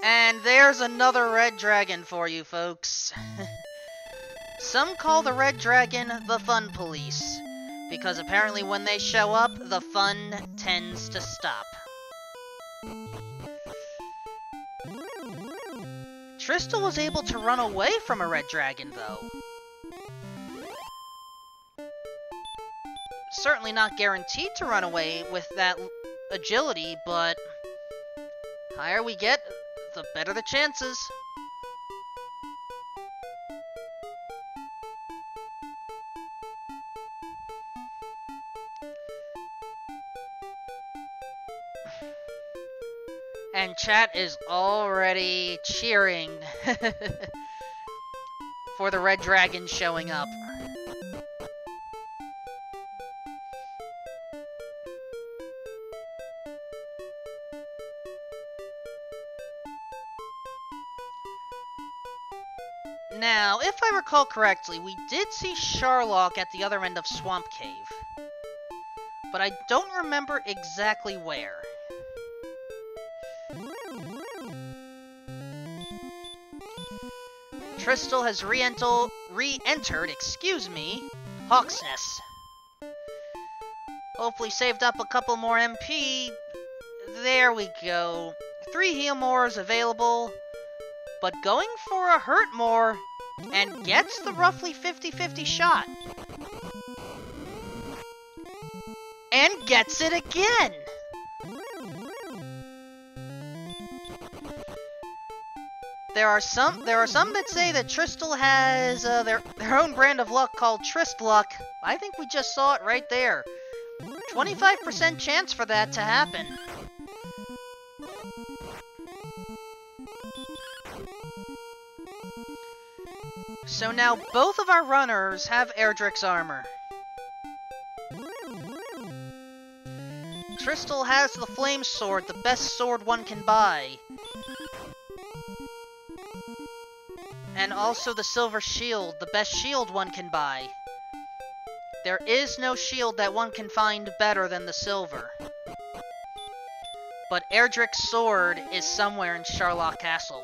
And there's another red dragon for you, folks. Some call the red dragon the fun police, because apparently when they show up, the fun tends to stop. Tristal was able to run away from a red dragon, though. Certainly not guaranteed to run away with that agility, but higher we get, the better the chances. And chat is already cheering for the red dragon showing up. Now, if I recall correctly, we did see Sharlock at the other end of Swamp Cave, but I don't remember exactly where. Tristal has re-entered, Hawk's Nest. Hopefully saved up a couple more MP. There we go. 3 heal mores available, but going for a hurt more, and gets the roughly 50-50 shot. And gets it again! There are some that say that Tristal has their own brand of luck called Trist Luck. I think we just saw it right there. 25% chance for that to happen. So now both of our runners have Erdrick's armor. Tristal has the Flame Sword, the best sword one can buy. And also the Silver Shield, the best shield one can buy. There is no shield that one can find better than the silver. But Erdrick's sword is somewhere in Sharlock Castle.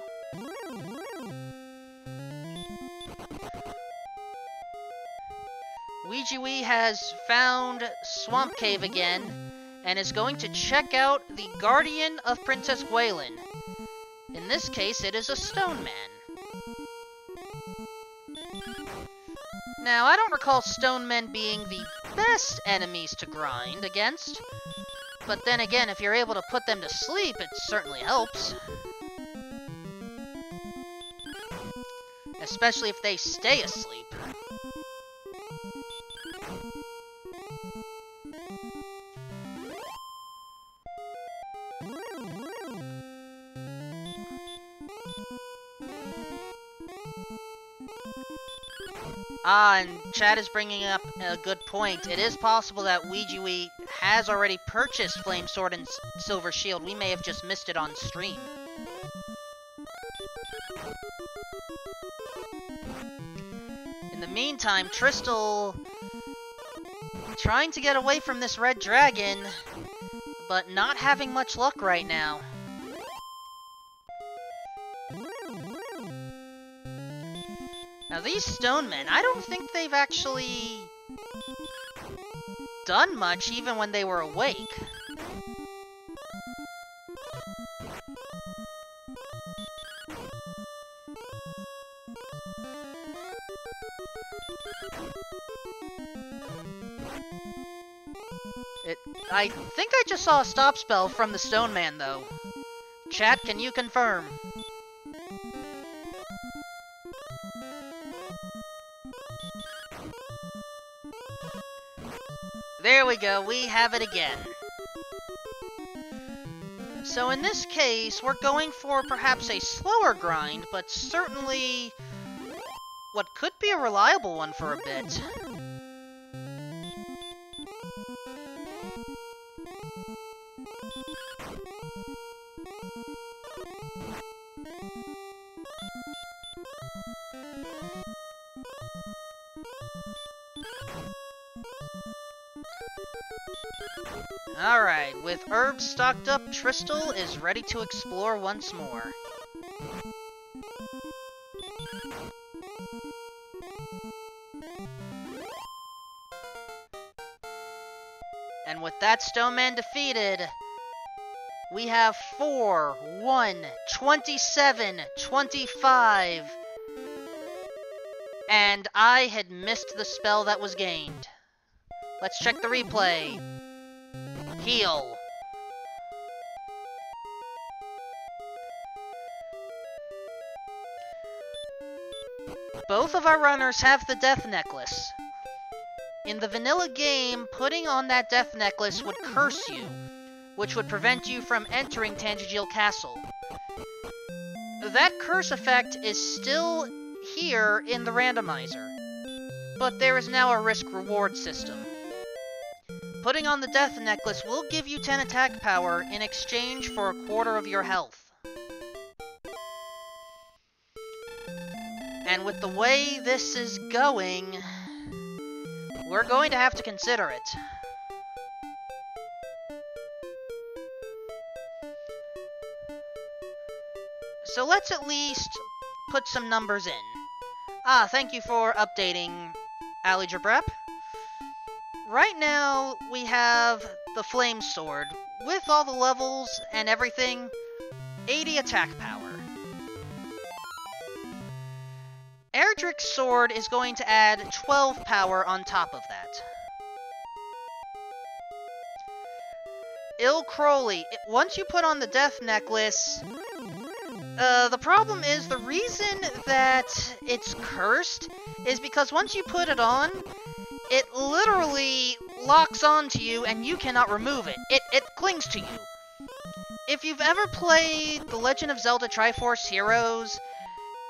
Ouijawii has found Swamp Cave again, and is going to check out the Guardian of Princess Gwaelin. In this case, it is a stone man. Now, I don't recall stone men being the best enemies to grind against, but then again, if you're able to put them to sleep, it certainly helps. Especially if they stay asleep. And chat is bringing up a good point. It is possible that Ouijawii has already purchased Flame Sword and Silver Shield. We may have just missed it on stream. In the meantime, Tristal trying to get away from this red dragon, but not having much luck right now. Now these stone men, I don't think they've actually done much even when they were awake. I think I just saw a stop spell from the stone man though. Chat, can you confirm? There we go, we have it again. So in this case, we're going for perhaps a slower grind, but certainly what could be a reliable one for a bit. Alright, with herbs stocked up, Tristal is ready to explore once more. And with that Stone Man defeated, we have 4, 1, 27, 25. And I had missed the spell that was gained. Let's check the replay. Heal. Both of our runners have the Death Necklace. In the vanilla game, putting on that Death Necklace would curse you, which would prevent you from entering Tangijil Castle. That curse effect is still here in the Randomizer, but there is now a risk-reward system. Putting on the Death Necklace will give you 10 attack power in exchange for a quarter of your health. And with the way this is going, we're going to have to consider it. So let's at least put some numbers in. Thank you for updating, Ouijawii. Right now, we have the Flame Sword. With all the levels and everything, 80 attack power. Erdrick's Sword is going to add 12 power on top of that. Crowley, once you put on the Death Necklace, the problem is the reason that it's cursed is because once you put it on, it literally locks onto you and you cannot remove it. It clings to you. If you've ever played The Legend of Zelda Triforce Heroes,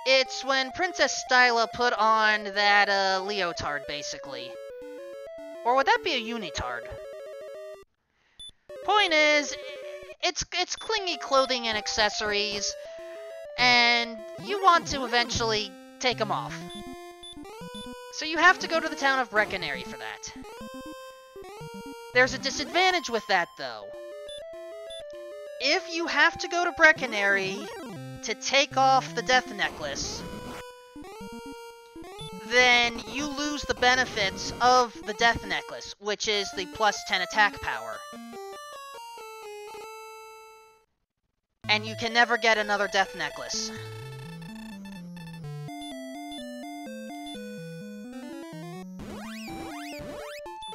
it's when Princess Styla put on that leotard, basically. Or would that be a unitard? Point is, it's clingy clothing and accessories, and you want to eventually take them off. So you have to go to the town of Breckenary for that. There's a disadvantage with that, though. If you have to go to Breckenary to take off the Death Necklace, then you lose the benefits of the Death Necklace, which is the plus 10 attack power. And you can never get another Death Necklace.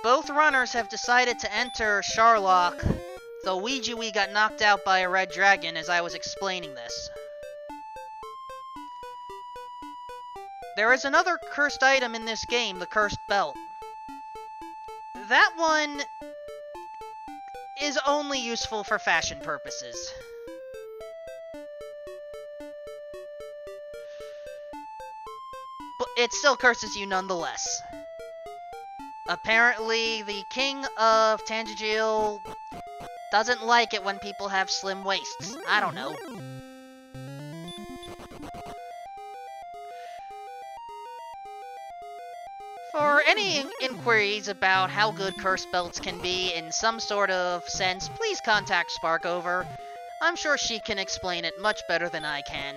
Both runners have decided to enter Sharlock, though Ouijawii got knocked out by a red dragon as I was explaining this. There is another cursed item in this game, the Cursed Belt. That one is only useful for fashion purposes. But it still curses you nonetheless. Apparently, the king of Tangijil doesn't like it when people have slim waists. I don't know. For any inquiries about how good cursed belts can be in some sort of sense, please contact Sparkover. I'm sure she can explain it much better than I can.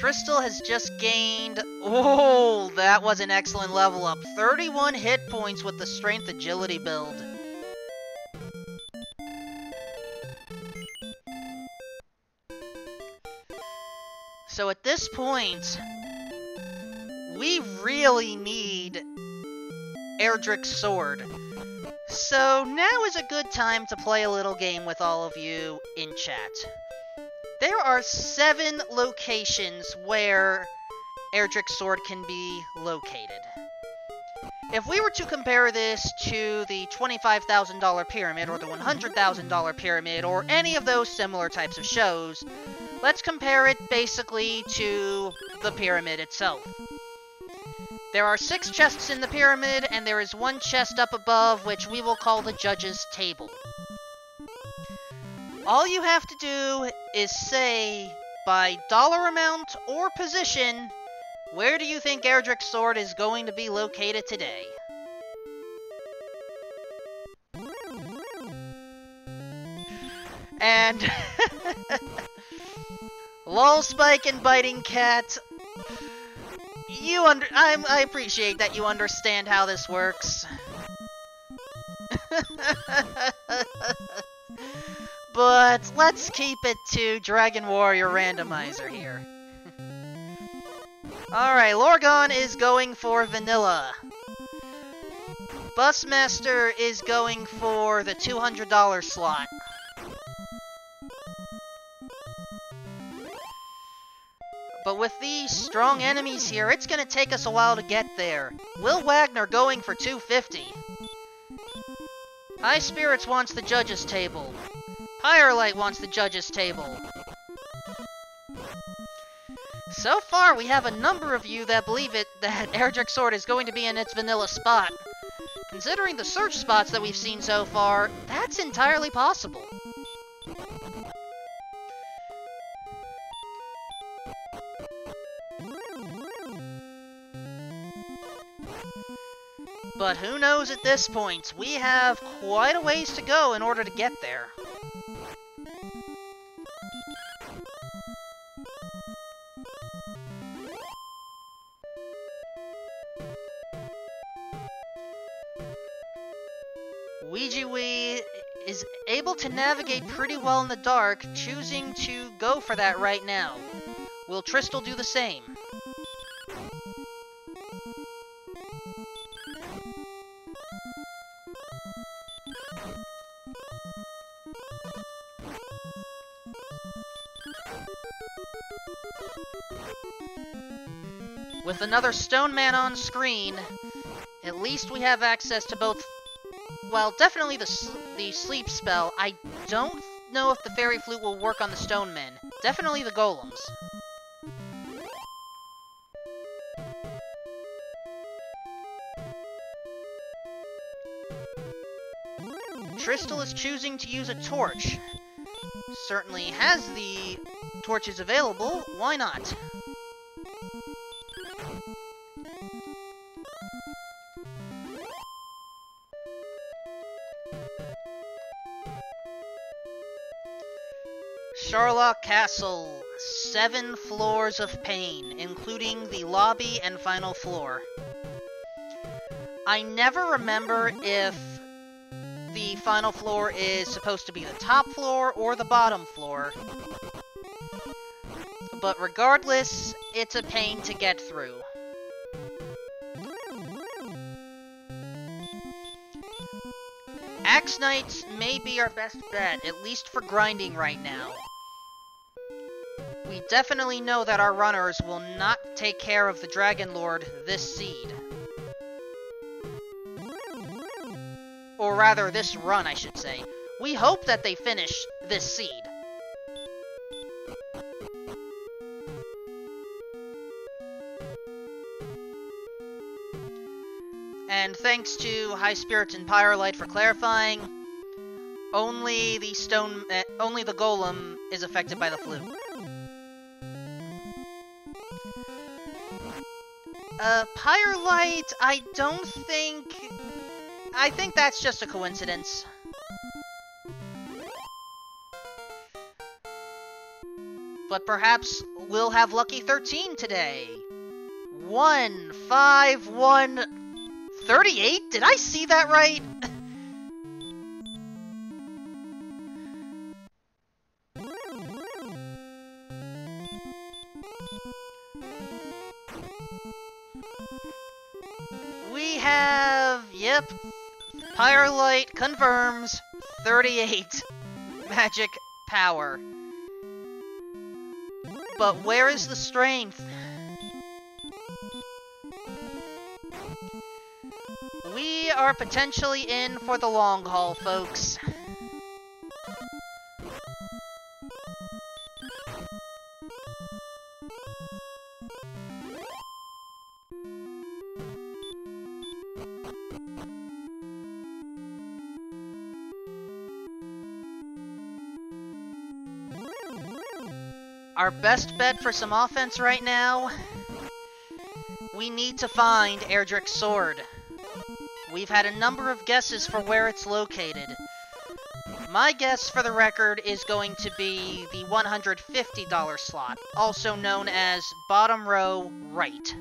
Tristal has just gained... Oh, that was an excellent level up. 31 hit points with the Strength Agility build. So at this point, we really need Erdrick's Sword. So now is a good time to play a little game with all of you in chat. There are 7 locations where Erdrick's Sword can be located. If we were to compare this to the $25,000 pyramid or the $100,000 pyramid or any of those similar types of shows, let's compare it basically to the pyramid itself. There are 6 chests in the pyramid, and there is 1 chest up above, which we will call the judge's table. All you have to do is say, by dollar amount or position, where do you think Erdrick's sword is going to be located today? And lol, Spike and Biting Cat, I appreciate that you understand how this works. But let's keep it to Dragon Warrior Randomizer here. Alright, Lorgon is going for vanilla. Busmaster is going for the $200 slot. But with these strong enemies here, it's gonna take us a while to get there. Will Wagner going for $250. High Spirits wants the judges table. Firelight wants the judges table. So far, we have a number of you that believe that Erdrick's sword is going to be in its vanilla spot. Considering the search spots that we've seen so far, that's entirely possible. But who knows at this point? We have quite a ways to go in order to get there. Ouijawii is able to navigate pretty well in the dark, choosing to go for that right now. Will Tristal do the same? With another Stone Man on screen, at least we have access to both. Well, definitely the sleep spell. I don't know if the Fairy Flute will work on the Stone Men. Definitely the Golems. Tristal is choosing to use a torch. Certainly has the torches available. Why not? Sharlock Castle, 7 floors of pain, including the lobby and final floor. I never remember if the final floor is supposed to be the top floor or the bottom floor. But regardless, it's a pain to get through. Axe Knights may be our best bet, at least for grinding right now. We definitely know that our runners will not take care of the Dragon Lord this seed. Or rather, this run, I should say. We hope that they finish this seed. And thanks to High Spirits and Firelight for clarifying, only the Golem is affected by the flute. Firelight, I think that's just a coincidence. But perhaps we'll have Lucky 13 today. 1, 5, 1, 38? Did I see that right? We have, yep, Firelight confirms 38 magic power. But where is the strength? We are potentially in for the long haul, folks. Our best bet for some offense right now, we need to find Erdrick's sword. We've had a number of guesses for where it's located. My guess, for the record, is going to be the $150 slot, also known as bottom row right.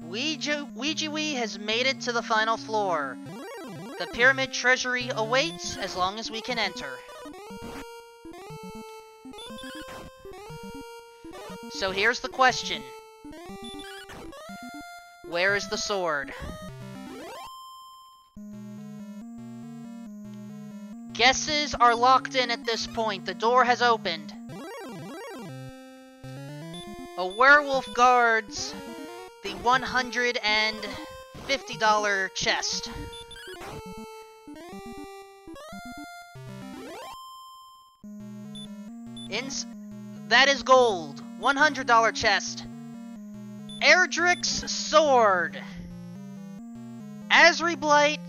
Ouijawii has made it to the final floor. The pyramid treasury awaits as long as we can enter. So here's the question. Where is the sword? Guesses are locked in at this point. The door has opened. A werewolf guards the $150 chest. That is gold. $100 chest. Erdrick's sword. Asri Blight,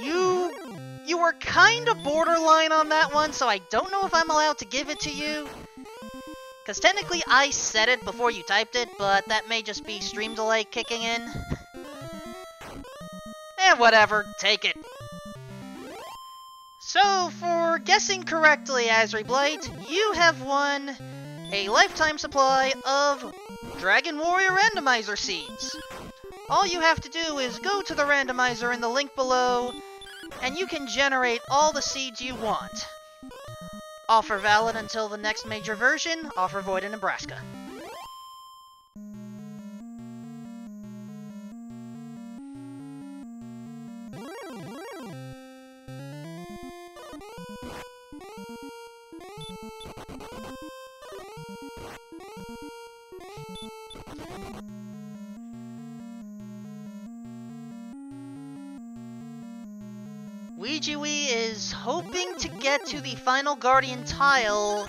you were kind of borderline on that one, so I don't know if I'm allowed to give it to you. Because technically I said it before you typed it, but that may just be stream delay kicking in. Whatever, take it. So, for guessing correctly, Asri Blight, you have won a lifetime supply of Dragon Warrior Randomizer seeds. All you have to do is go to the randomizer in the link below, and you can generate all the seeds you want. Offer valid until the next major version, offer void in Nebraska. Ouijawii is hoping to get to the final Guardian tile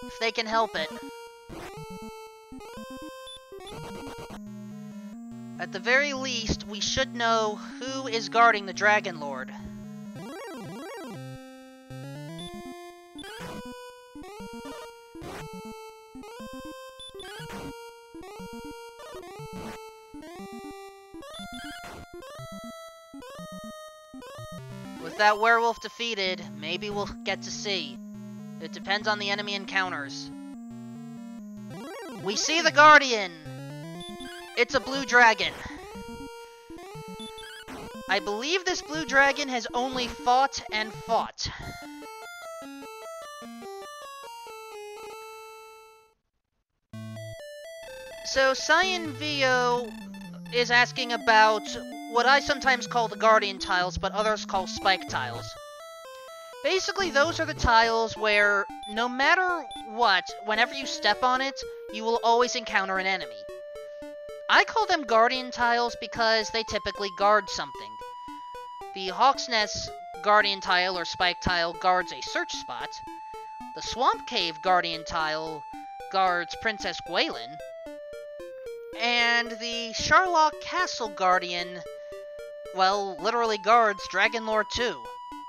if they can help it. At the very least, we should know who is guarding the Dragon Lord. With that werewolf defeated, maybe we'll get to see. It depends on the enemy encounters. We see the Guardian! It's a blue dragon. I believe this blue dragon has only fought and fought. So, Cyan Vio is asking about what I sometimes call the Guardian tiles, but others call Spike tiles. Basically, those are the tiles where, no matter what, whenever you step on it, you will always encounter an enemy. I call them Guardian tiles because they typically guard something. The Hawk's Nest Guardian tile or Spike tile guards a search spot. The Swamp Cave Guardian tile guards Princess Gwaelin. And the Sharlock Castle Guardian, well, literally guards Dragon Lord 2.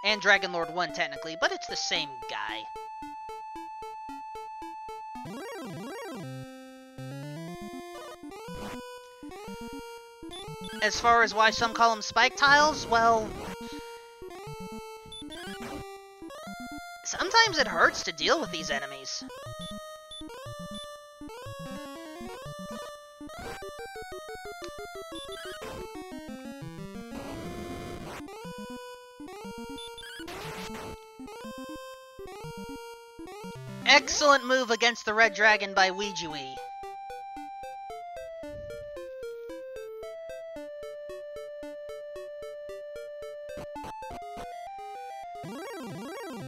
And Dragon Lord 1, technically, but it's the same guy. As far as why some call them Spike tiles, well, sometimes it hurts to deal with these enemies. Excellent move against the red dragon by Ouijawii.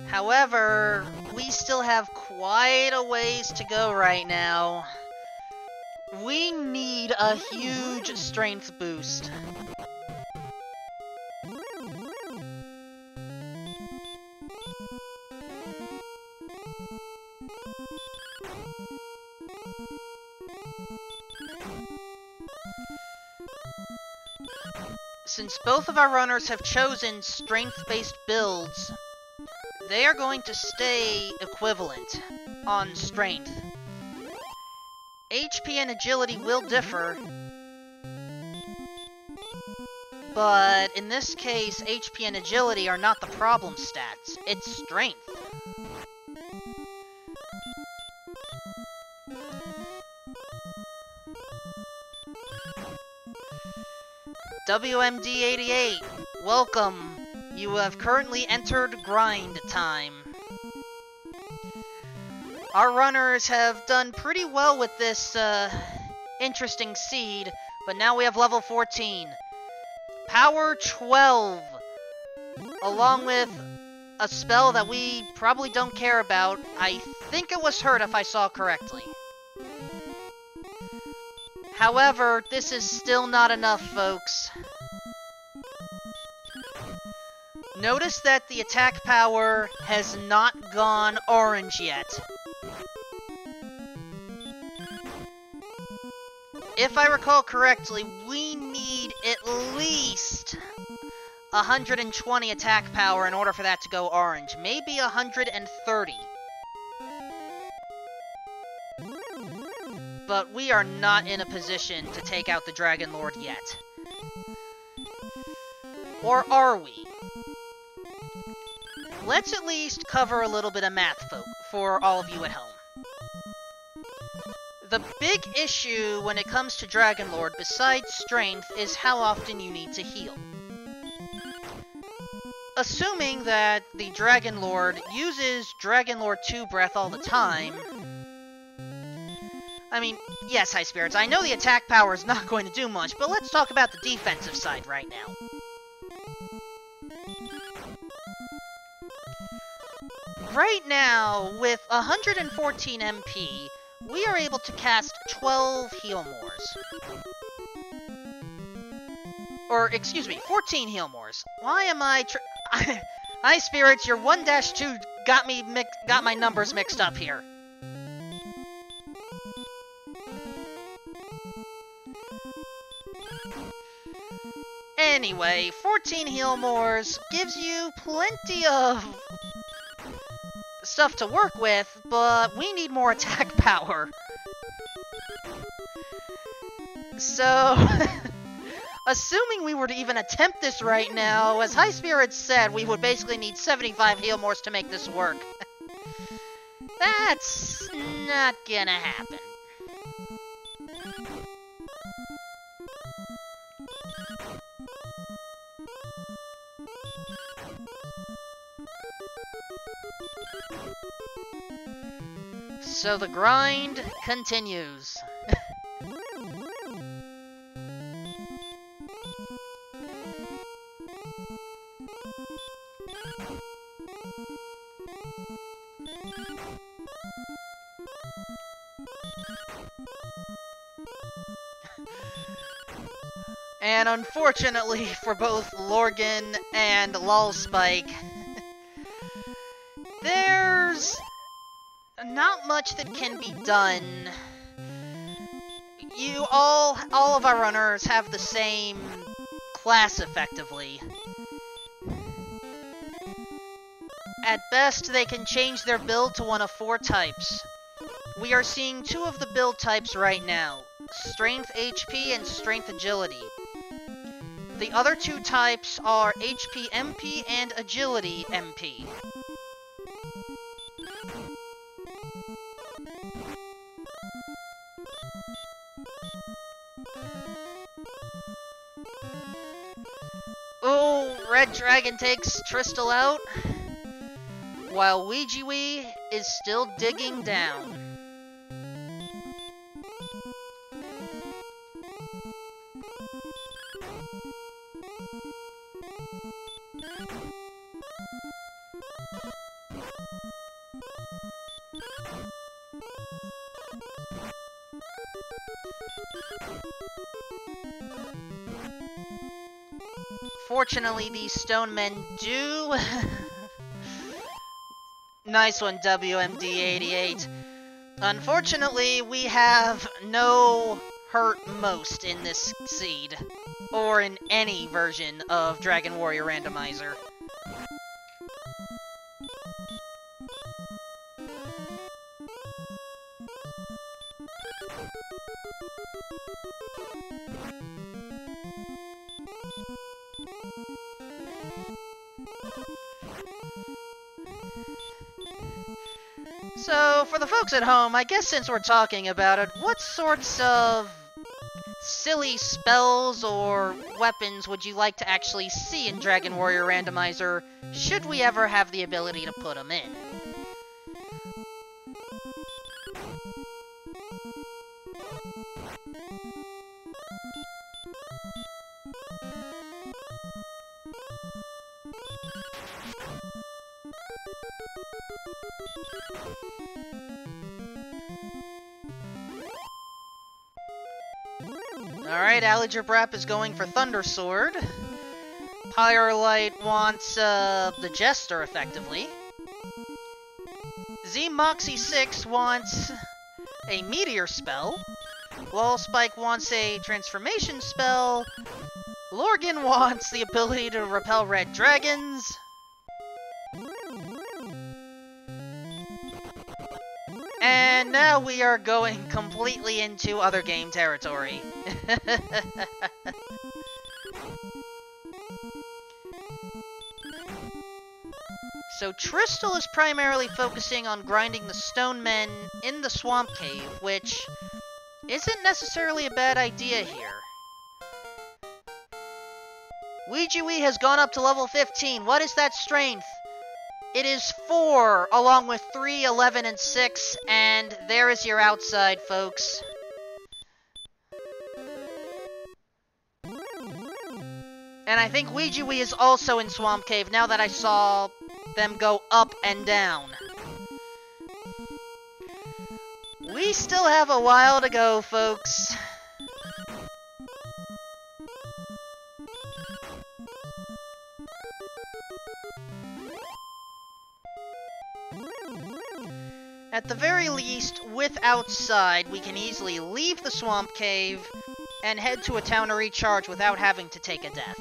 However, we still have quite a ways to go right now. We need a huge strength boost. Since both of our runners have chosen strength-based builds, they are going to stay equivalent on strength. HP and agility will differ, but in this case, HP and agility are not the problem stats, it's strength. WMD88, welcome. You have currently entered grind time. Our runners have done pretty well with this interesting seed, but now we have level 14. Power 12, along with a spell that we probably don't care about. I think it was hurt if I saw correctly. However, this is still not enough, folks. Notice that the attack power has not gone orange yet. If I recall correctly, we need at least 120 attack power in order for that to go orange. Maybe 130. But we are not in a position to take out the Dragon Lord yet. Or are we? Let's at least cover a little bit of math, for all of you at home. The big issue when it comes to Dragon Lord, besides strength, is how often you need to heal. Assuming that the Dragon Lord uses Dragon Lord 2 Breath all the time... I mean, yes, High Spirits, I know the attack power is not going to do much, but let's talk about the defensive side right now. Right now, with 114 MP, we are able to cast 12 Healmores. Or, excuse me, 14 Healmores. Why am I High Spirits, your 1-2 got my numbers mixed up here. Anyway, 14 Healmores gives you plenty of stuff to work with, but we need more attack power. So, assuming we were to even attempt this right now, as High Spirits said, we would basically need 75 Healmores to make this work. That's not gonna happen. So the grind continues. And unfortunately for both Lorgan and Lulspike, there's not much that can be done. All of our runners have the same class, effectively. At best, they can change their build to one of 4 types. We are seeing 2 of the build types right now, Strength HP and Strength Agility. The other 2 types are HP MP and Agility MP. Oh, Red Dragon takes Tristal out, while Ouijawii is still digging down. Fortunately, these stone men do... Nice one, WMD88. Unfortunately, we have no hurt most in this seed. or in any version of Dragon Warrior Randomizer. So, for the folks at home, I guess since we're talking about it, what sorts of silly spells or weapons would you like to actually see in Dragon Warrior Randomizer, should we ever have the ability to put them in? Alright, Aligerbrap is going for Thunder Sword. Pyrelight wants the Jester, effectively. Z-Moxie6 wants a Meteor spell. Wallspike wants a Transformation spell. Lorgan wants the ability to repel red dragons. And now we are going completely into other game territory. So Tristal is primarily focusing on grinding the stone men in the swamp cave, which isn't necessarily a bad idea here. Ouijawii has gone up to level 15. What is that strength? It is 4, along with 3, 11, and 6, and there is your outside, folks. And I think Ouijawii is also in Swamp Cave, now that I saw them go up and down. We still have a while to go, folks. At the very least, with outside, we can easily leave the swamp cave and head to a town to recharge without having to take a death.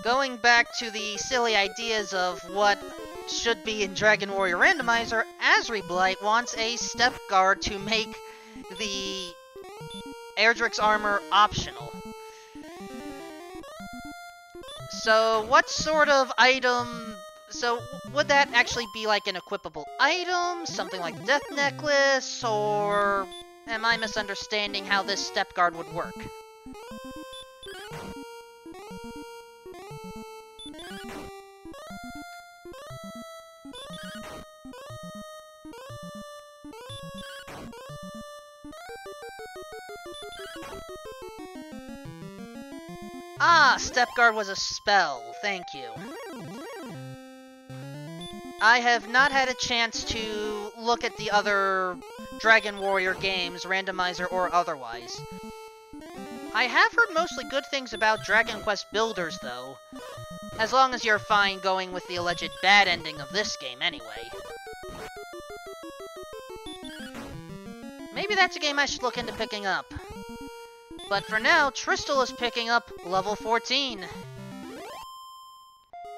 Going back to the silly ideas of what should be in Dragon Warrior Randomizer, Asriblight wants a step guard to make the Erdrick's armor optional. So what sort of item... So would that actually be like an equipable item? Something like Death Necklace? Or am I misunderstanding how this step guard would work? Ah, Step Guard was a spell. Thank you. I have not had a chance to look at the other Dragon Warrior games, Randomizer or otherwise. I have heard mostly good things about Dragon Quest Builders, though. As long as you're fine going with the alleged bad ending of this game, anyway. Maybe that's a game I should look into picking up. But for now, Tristal is picking up level 14.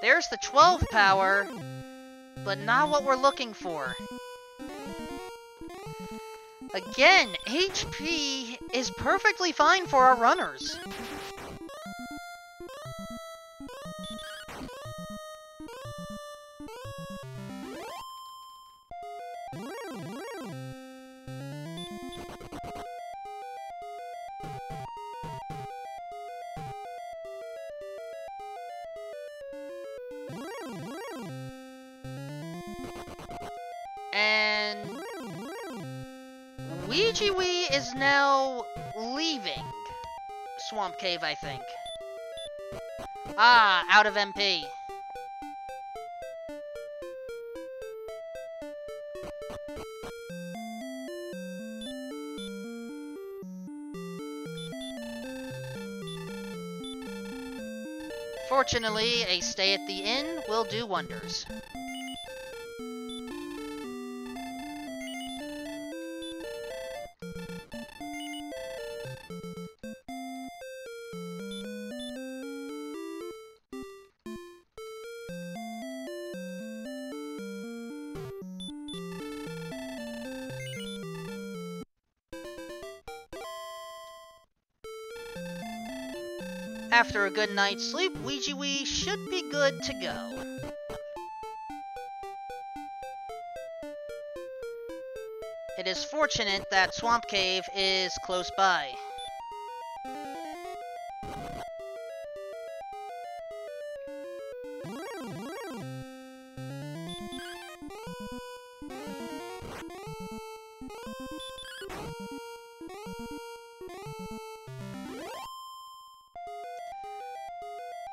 There's the 12 power, but not what we're looking for. Again, HP is perfectly fine for our runners. And Ouijawii is now leaving Swamp Cave, I think. Ah, out of MP. Fortunately, a stay at the inn will do wonders. After a good night's sleep, Ouijawii should be good to go. It is fortunate that Swamp Cave is close by.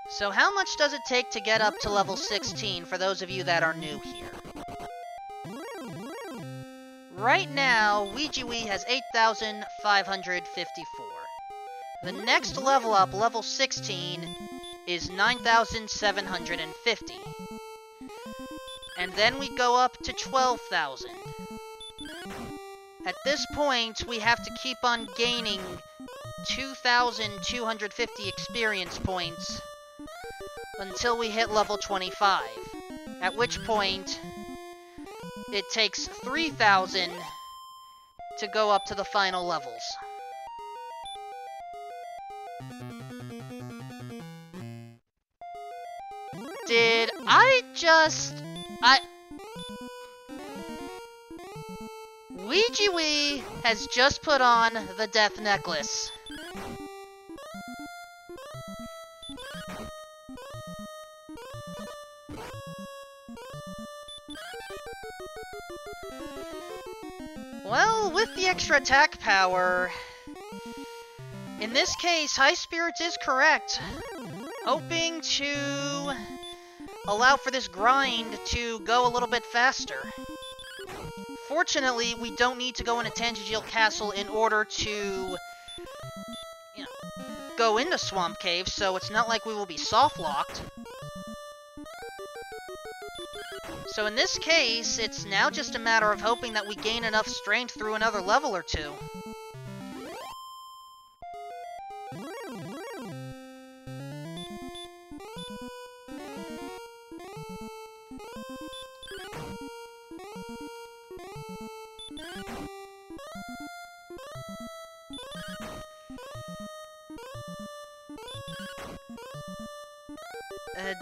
So how much does it take to get up to level 16 for those of you that are new here? Right now, Ouijawii has 8,554. The next level up, level 16, is 9,750. And then we go up to 12,000. At this point, we have to keep on gaining 2,250 experience points until we hit level 25, at which point it takes 3,000 to go up to the final levels. Did I just... Ouijawii has just put on the death necklace. Well, with the extra attack power, in this case, High Spirits is correct, hoping to allow for this grind to go a little bit faster. Fortunately, we don't need to go into Tangiel Castle in order to, go into Swamp Cave, so it's not like we will be soft-locked. So in this case, it's now just a matter of hoping that we gain enough strength through another level or two.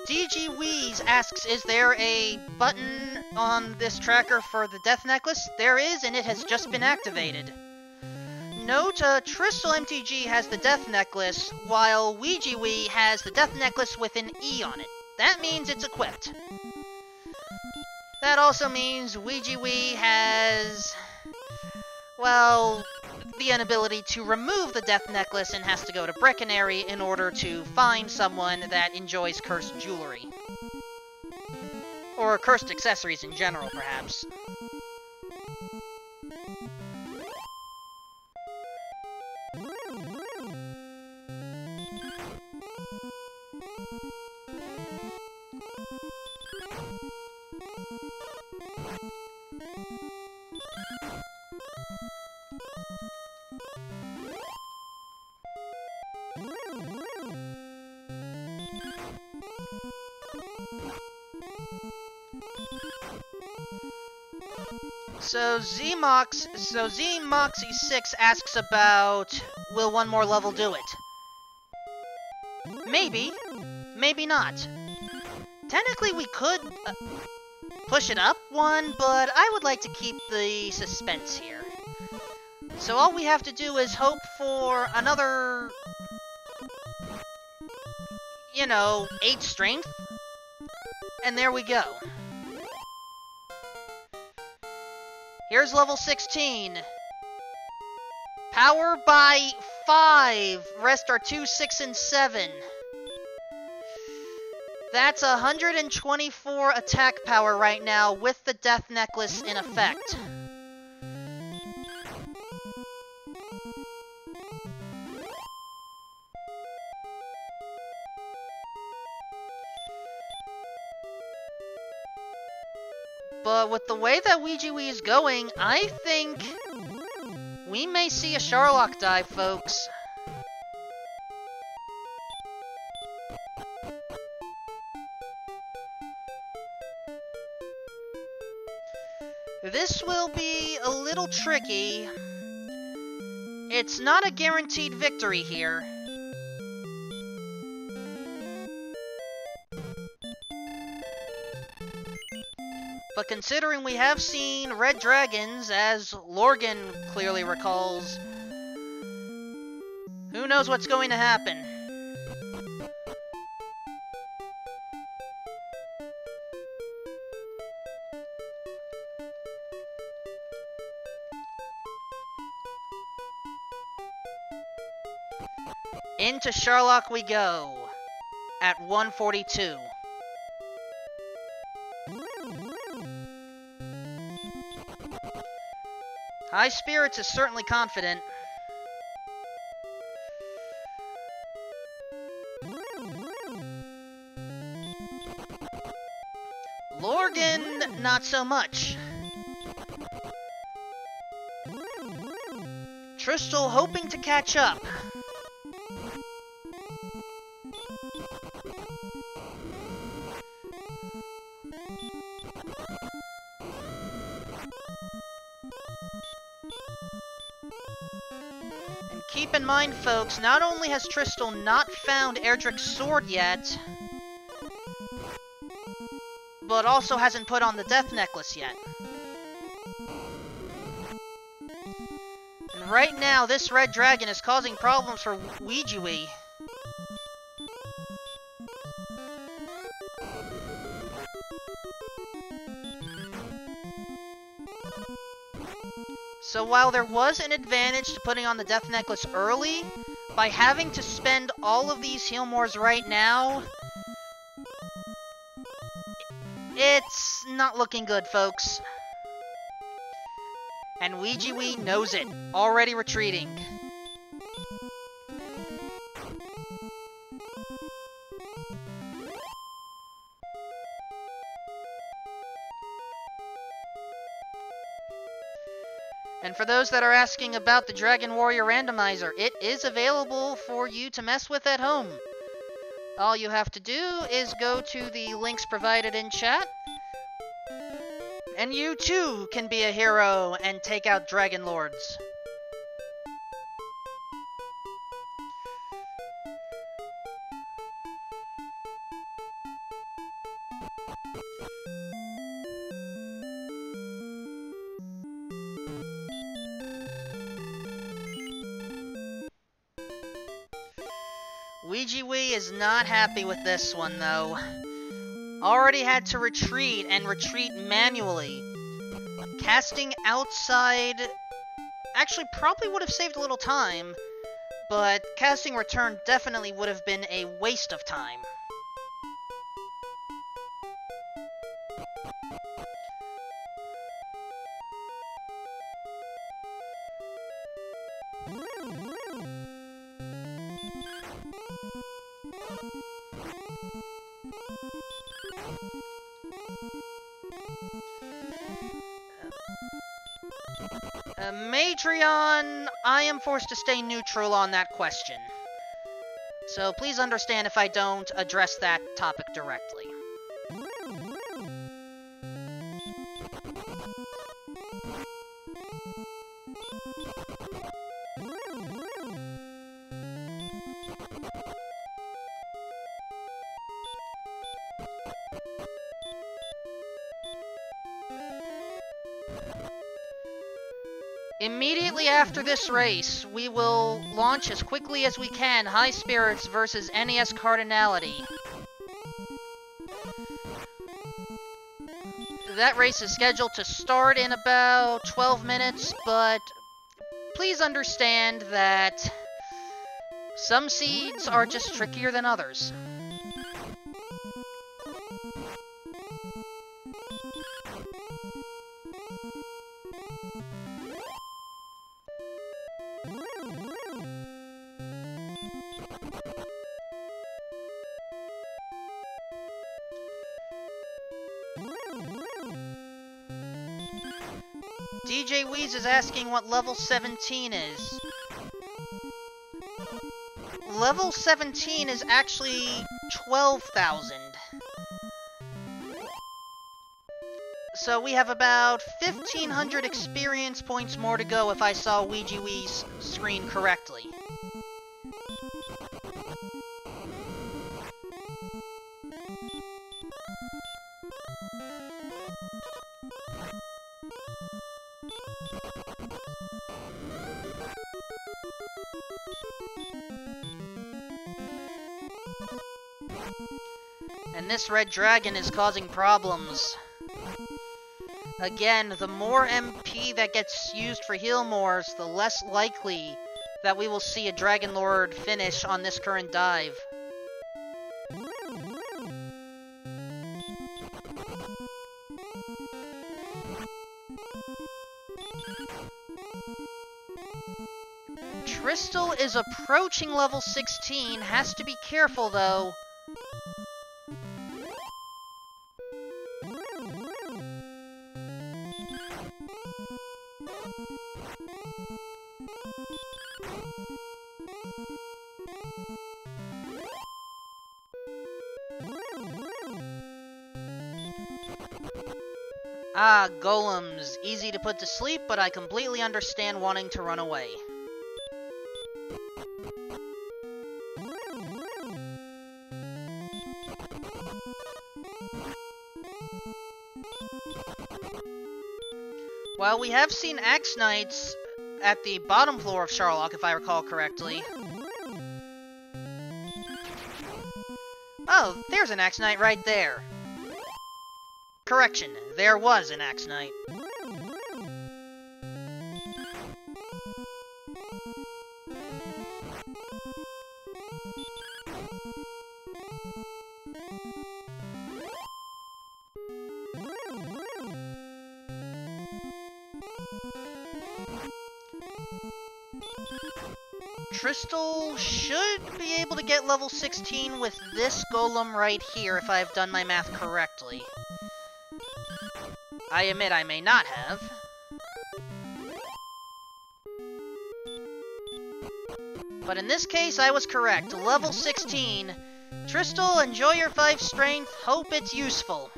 DG Weeze asks, is there a button on this tracker for the death necklace? There is, and it has just been activated. Note, TristalMTG has the death necklace, while Ouijawii has the death necklace with an E on it. That means it's equipped. That also means Ouijawii has, well, the inability to remove the death necklace and has to go to Breckenary in order to find someone that enjoys cursed jewelry. Or cursed accessories in general, perhaps. So ZMoxie6 asks about, will one more level do it? Maybe. Maybe not. Technically we could push it up one, but I would like to keep the suspense here. So all we have to do is hope for another, 8 strength, and there we go. Here's level 16. Power by 5. Rest are 2, 6, and 7. That's 124 attack power right now with the Death Necklace in effect. But with the way that Ouijawii is going, I think we may see a Sharlock dive, folks. This will be a little tricky. It's not a guaranteed victory here. But considering we have seen red dragons, as Lorgan clearly recalls, who knows what's going to happen? Into Sharlock we go at 142. High Spirits is certainly confident. Lorgan, not so much. Tristal hoping to catch up. Keep in mind, folks, not only has Tristal not found Erdrick's sword yet, but also hasn't put on the Death Necklace yet. And right now, this red dragon is causing problems for Ouijawii. So while there was an advantage to putting on the Death Necklace early, by having to spend all of these Healmores right now, it's not looking good, folks. And Ouijawii knows it, already retreating. And for those that are asking about the Dragon Warrior Randomizer, it is available for you to mess with at home. All you have to do is go to the links provided in chat, and you too can be a hero and take out Dragon Lords. Ouijawii is not happy with this one, though. Already had to retreat, and retreat manually. Casting outside actually probably would have saved a little time, but casting return definitely would have been a waste of time. Matreon, I am forced to stay neutral on that question. So please understand if I don't address that topic directly. Immediately after this race, we will launch as quickly as we can High Spirits versus NES Cardinality. That race is scheduled to start in about 12 minutes, but please understand that Some seeds are just trickier than others. DJ Weeze is asking what level 17 is. Level 17 is actually 12,000. So we have about 1,500 experience points more to go if I saw Ouijawii's screen correctly. And this red dragon is causing problems. Again, the more MP that gets used for heal mores, the less likely that we will see a Dragon Lord finish on this current dive. Tristal is approaching level 16, has to be careful though. Ah, golems. Easy to put to sleep, but I completely understand wanting to run away. While we have seen Axe Knights at the bottom floor of Sharlock, if I recall correctly. Oh, there's an Axe Knight right there. Correction, there was an Axe Knight. Tristal should be able to get level 16 with this golem right here if I've done my math correctly. I admit I may not have. But in this case, I was correct. Level 16. Tristal, enjoy your 5 strength. Hope it's useful.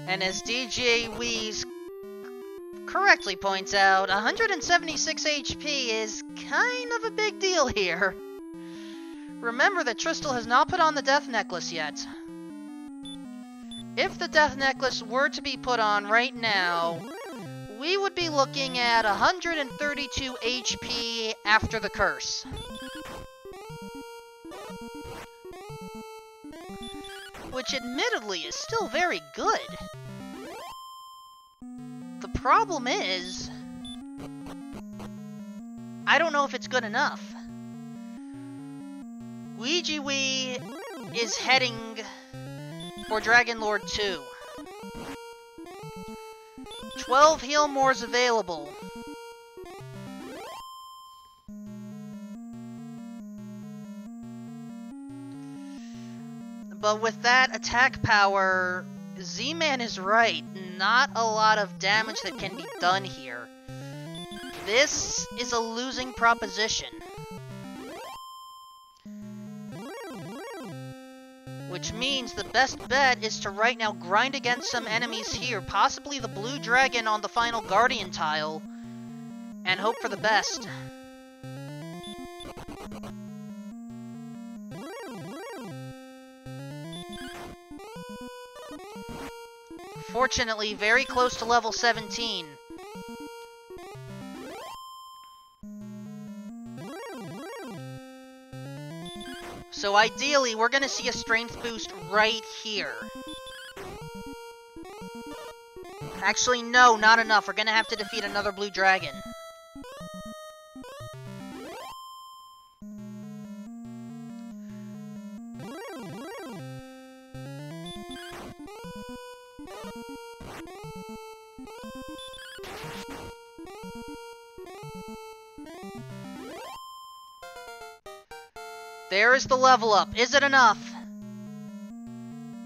And as DJ Weeze correctly points out, 176 HP is kind of a big deal here. Remember that Tristal has not put on the Death Necklace yet. If the Death Necklace were to be put on right now, we would be looking at 132 HP after the curse. Which admittedly is still very good. The problem is, I don't know if it's good enough. Ouijawii is heading for Dragon Lord 2. 12 heal mores available. But with that attack power, Z-Man is right. Not a lot of damage that can be done here. This is a losing proposition. Which means the best bet is to right now grind against some enemies here, possibly the blue dragon on the final Guardian tile, and hope for the best. Unfortunately, very close to level 17. So ideally, we're going to see a strength boost right here. Actually, no, not enough. We're going to have to defeat another blue dragon. There is the level up. Is it enough?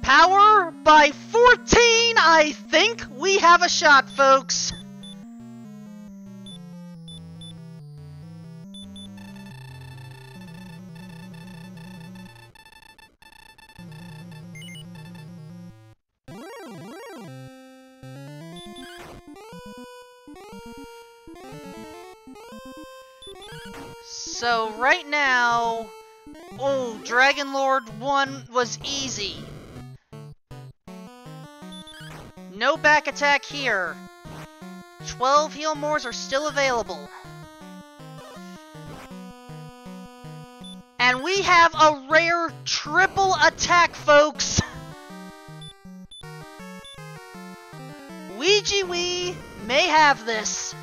Power by 14! I think we have a shot, folks. So right now, oh, Dragon Lord 1 was easy. No back attack here. 12 heal mores are still available. And we have a rare triple attack, folks! Ouijawii may have this.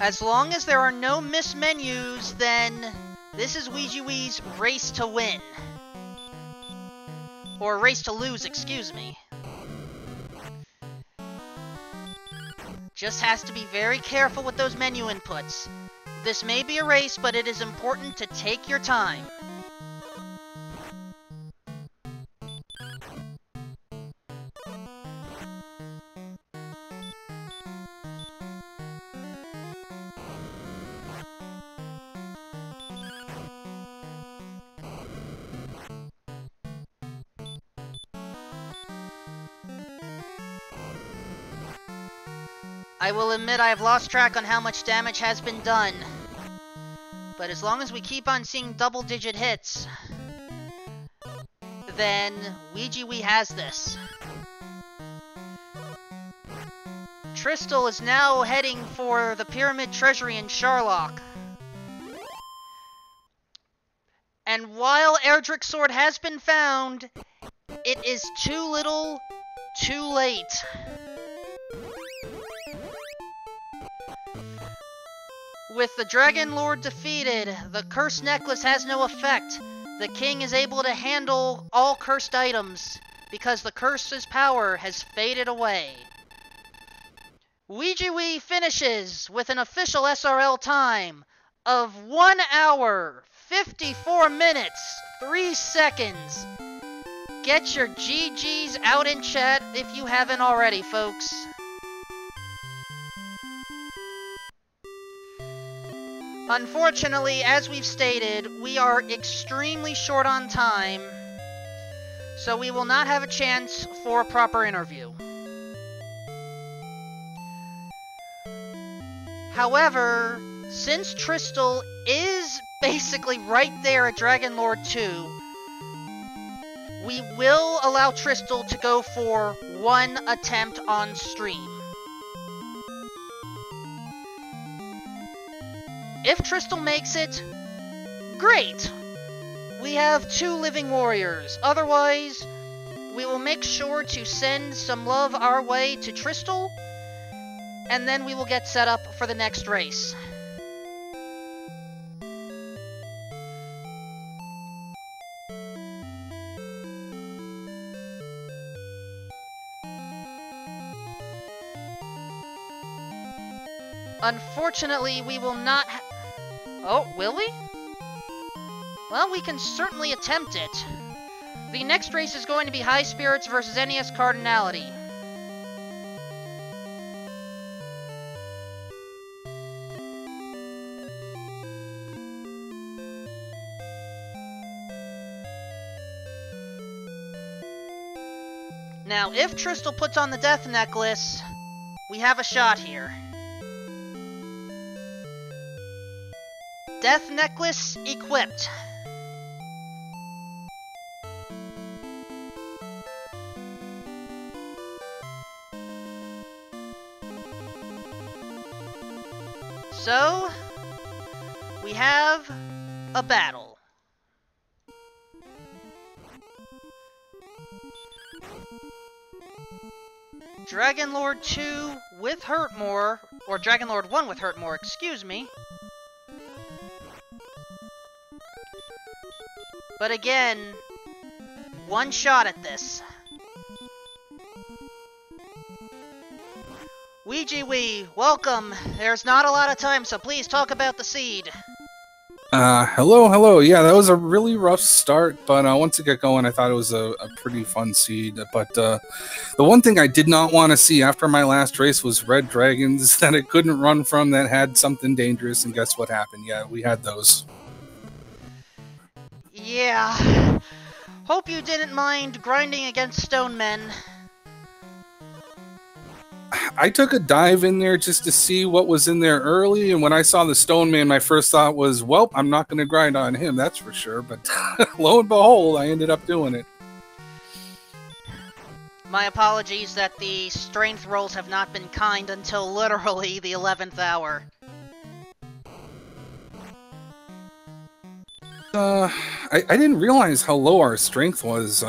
As long as there are no missed menus, then this is Ouijawii's race to win. Or race to lose, excuse me. Just has to be very careful with those menu inputs. This may be a race, but it is important to take your time. I will admit I have lost track on how much damage has been done. But as long as we keep on seeing double-digit hits, then Ouijawii has this. Tristal is now heading for the Pyramid Treasury in Sharlock. And while Erdrick's sword has been found, it is too little, too late. With the Dragon Lord defeated, the Cursed Necklace has no effect. The king is able to handle all cursed items, because the curse's power has faded away. Ouijawii finishes with an official SRL time of 1 hour, 54 minutes, 3 seconds. Get your GGs out in chat if you haven't already, folks. Unfortunately, as we've stated, we are extremely short on time, so we will not have a chance for a proper interview. However, since Tristal is basically right there at Dragon Lord 2, we will allow Tristal to go for one attempt on stream. If Tristal makes it, great! We have 2 living warriors. Otherwise, we will make sure to send some love our way to Tristal, and then we will get set up for the next race. Unfortunately, we will not Oh, will we? Well, we can certainly attempt it. The next race is going to be High Spirits versus NES Cardinality. Now, if Tristal puts on the Death Necklace, we have a shot here. Death Necklace equipped. So, we have a battle. Dragon Lord 2 with Hurtmore, or Dragon Lord 1 with Hurtmore, excuse me. But again, one shot at this. Ouijawii, welcome. There's not a lot of time, so please talk about the seed. Hello. Yeah, that was a really rough start, but once it got going, I thought it was a pretty fun seed. But the one thing I did not want to see after my last race was red dragons that it couldn't run from that had something dangerous, and guess what happened? Yeah, we had those. Yeah. Hope you didn't mind grinding against stone men. I took a dive in there just to see what was in there early, and when I saw the Stone Man, my first thought was, well, I'm not going to grind on him, that's for sure, but lo and behold, I ended up doing it. My apologies that the strength rolls have not been kind until literally the 11th hour. I didn't realize how low our strength was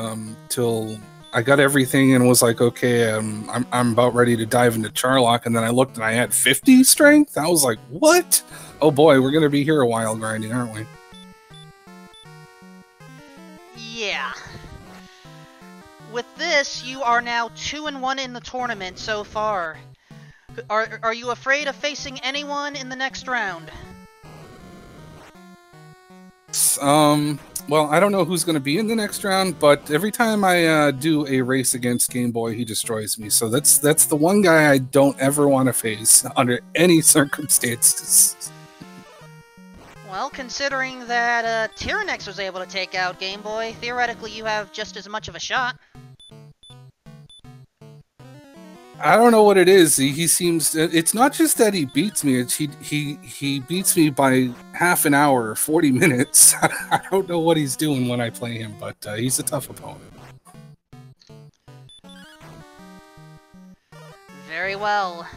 till I got everything and was like, okay, I'm about ready to dive into Charlock, and then I looked and I had 50 strength. I was like, what? Oh boy, we're gonna be here a while grinding, aren't we? Yeah. With this, you are now 2-1 in the tournament so far. Are you afraid of facing anyone in the next round? Well, I don't know who's going to be in the next round, but every time I do a race against Game Boy, he destroys me. So that's the one guy I don't ever want to face under any circumstances. Well, considering that Tyrannex was able to take out Game Boy, theoretically you have just as much of a shot. I don't know what it is. He seems. It's not just that he beats me. It's he beats me by half an hour, 40 minutes. I don't know what he's doing when I play him, but he's a tough opponent. Very well.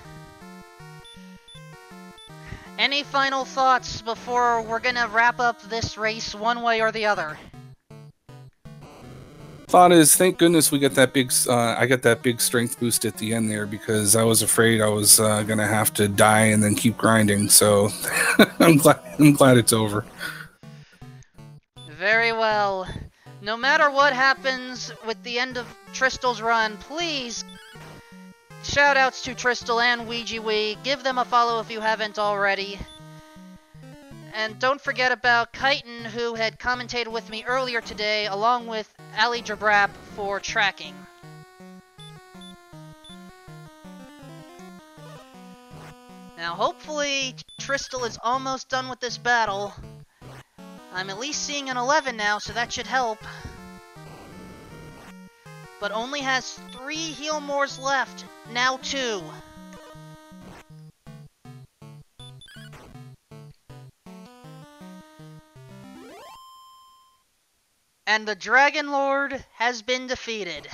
Any final thoughts before we're gonna wrap up this race one way or the other? Thought is, thank goodness we get that big. I got that big strength boost at the end there because I was afraid I was gonna have to die and then keep grinding. So I'm glad it's over. Very well. No matter what happens with the end of Tristal's run, please shoutouts to Tristal and Ouijawii. Give them a follow if you haven't already. And don't forget about Chitin, who had commentated with me earlier today, along with Ali Jabrap for tracking. Now, hopefully, Tristal is almost done with this battle. I'm at least seeing an 11 now, so that should help. But only has 3 heal mores left, now 2. And the Dragon Lord has been defeated.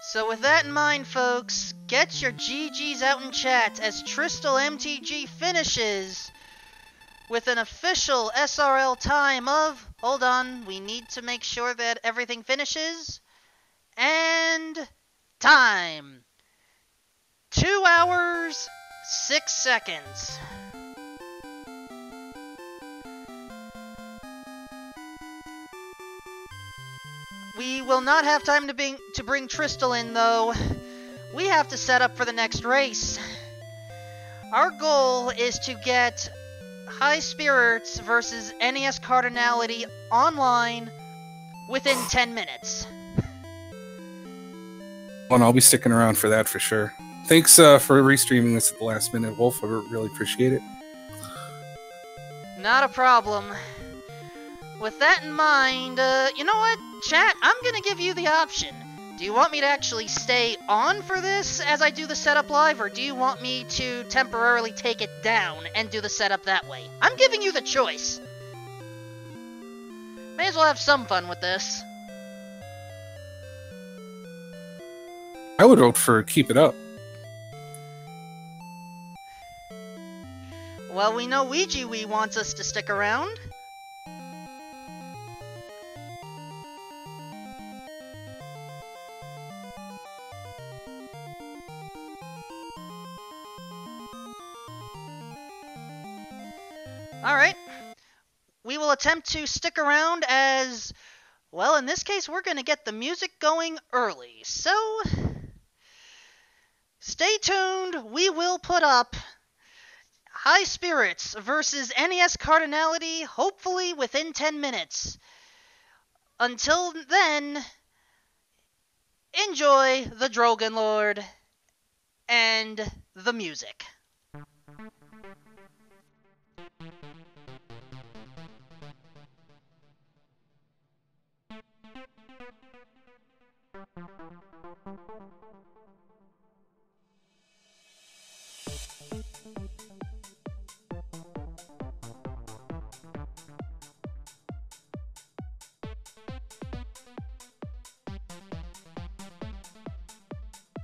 So with that in mind, folks, get your GGs out in chat as TristalMTG finishes with an official SRL time of... Hold on, we need to make sure that everything finishes. And... time! 2 hours, 6 seconds. We will not have time to bring Tristal in, though. We have to set up for the next race. Our goal is to get High Spirits versus NES Cardinality online within 10 minutes. Well, I'll be sticking around for that for sure. Thanks for restreaming this at the last minute, Wolf. I really appreciate it. Not a problem. With that in mind, you know what, chat? I'm gonna give you the option. Do you want me to actually stay on for this as I do the setup live, or do you want me to temporarily take it down and do the setup that way? I'm giving you the choice. May as well have some fun with this. I would vote for keep it up. Well, we know Ouijawii wants us to stick around. Alright. We will attempt to stick around as... Well, in this case, we're going to get the music going early. So, stay tuned. We will put up High Spirits versus NES Cardinality, hopefully within 10 minutes. Until then, enjoy the Drogon Lord and the music.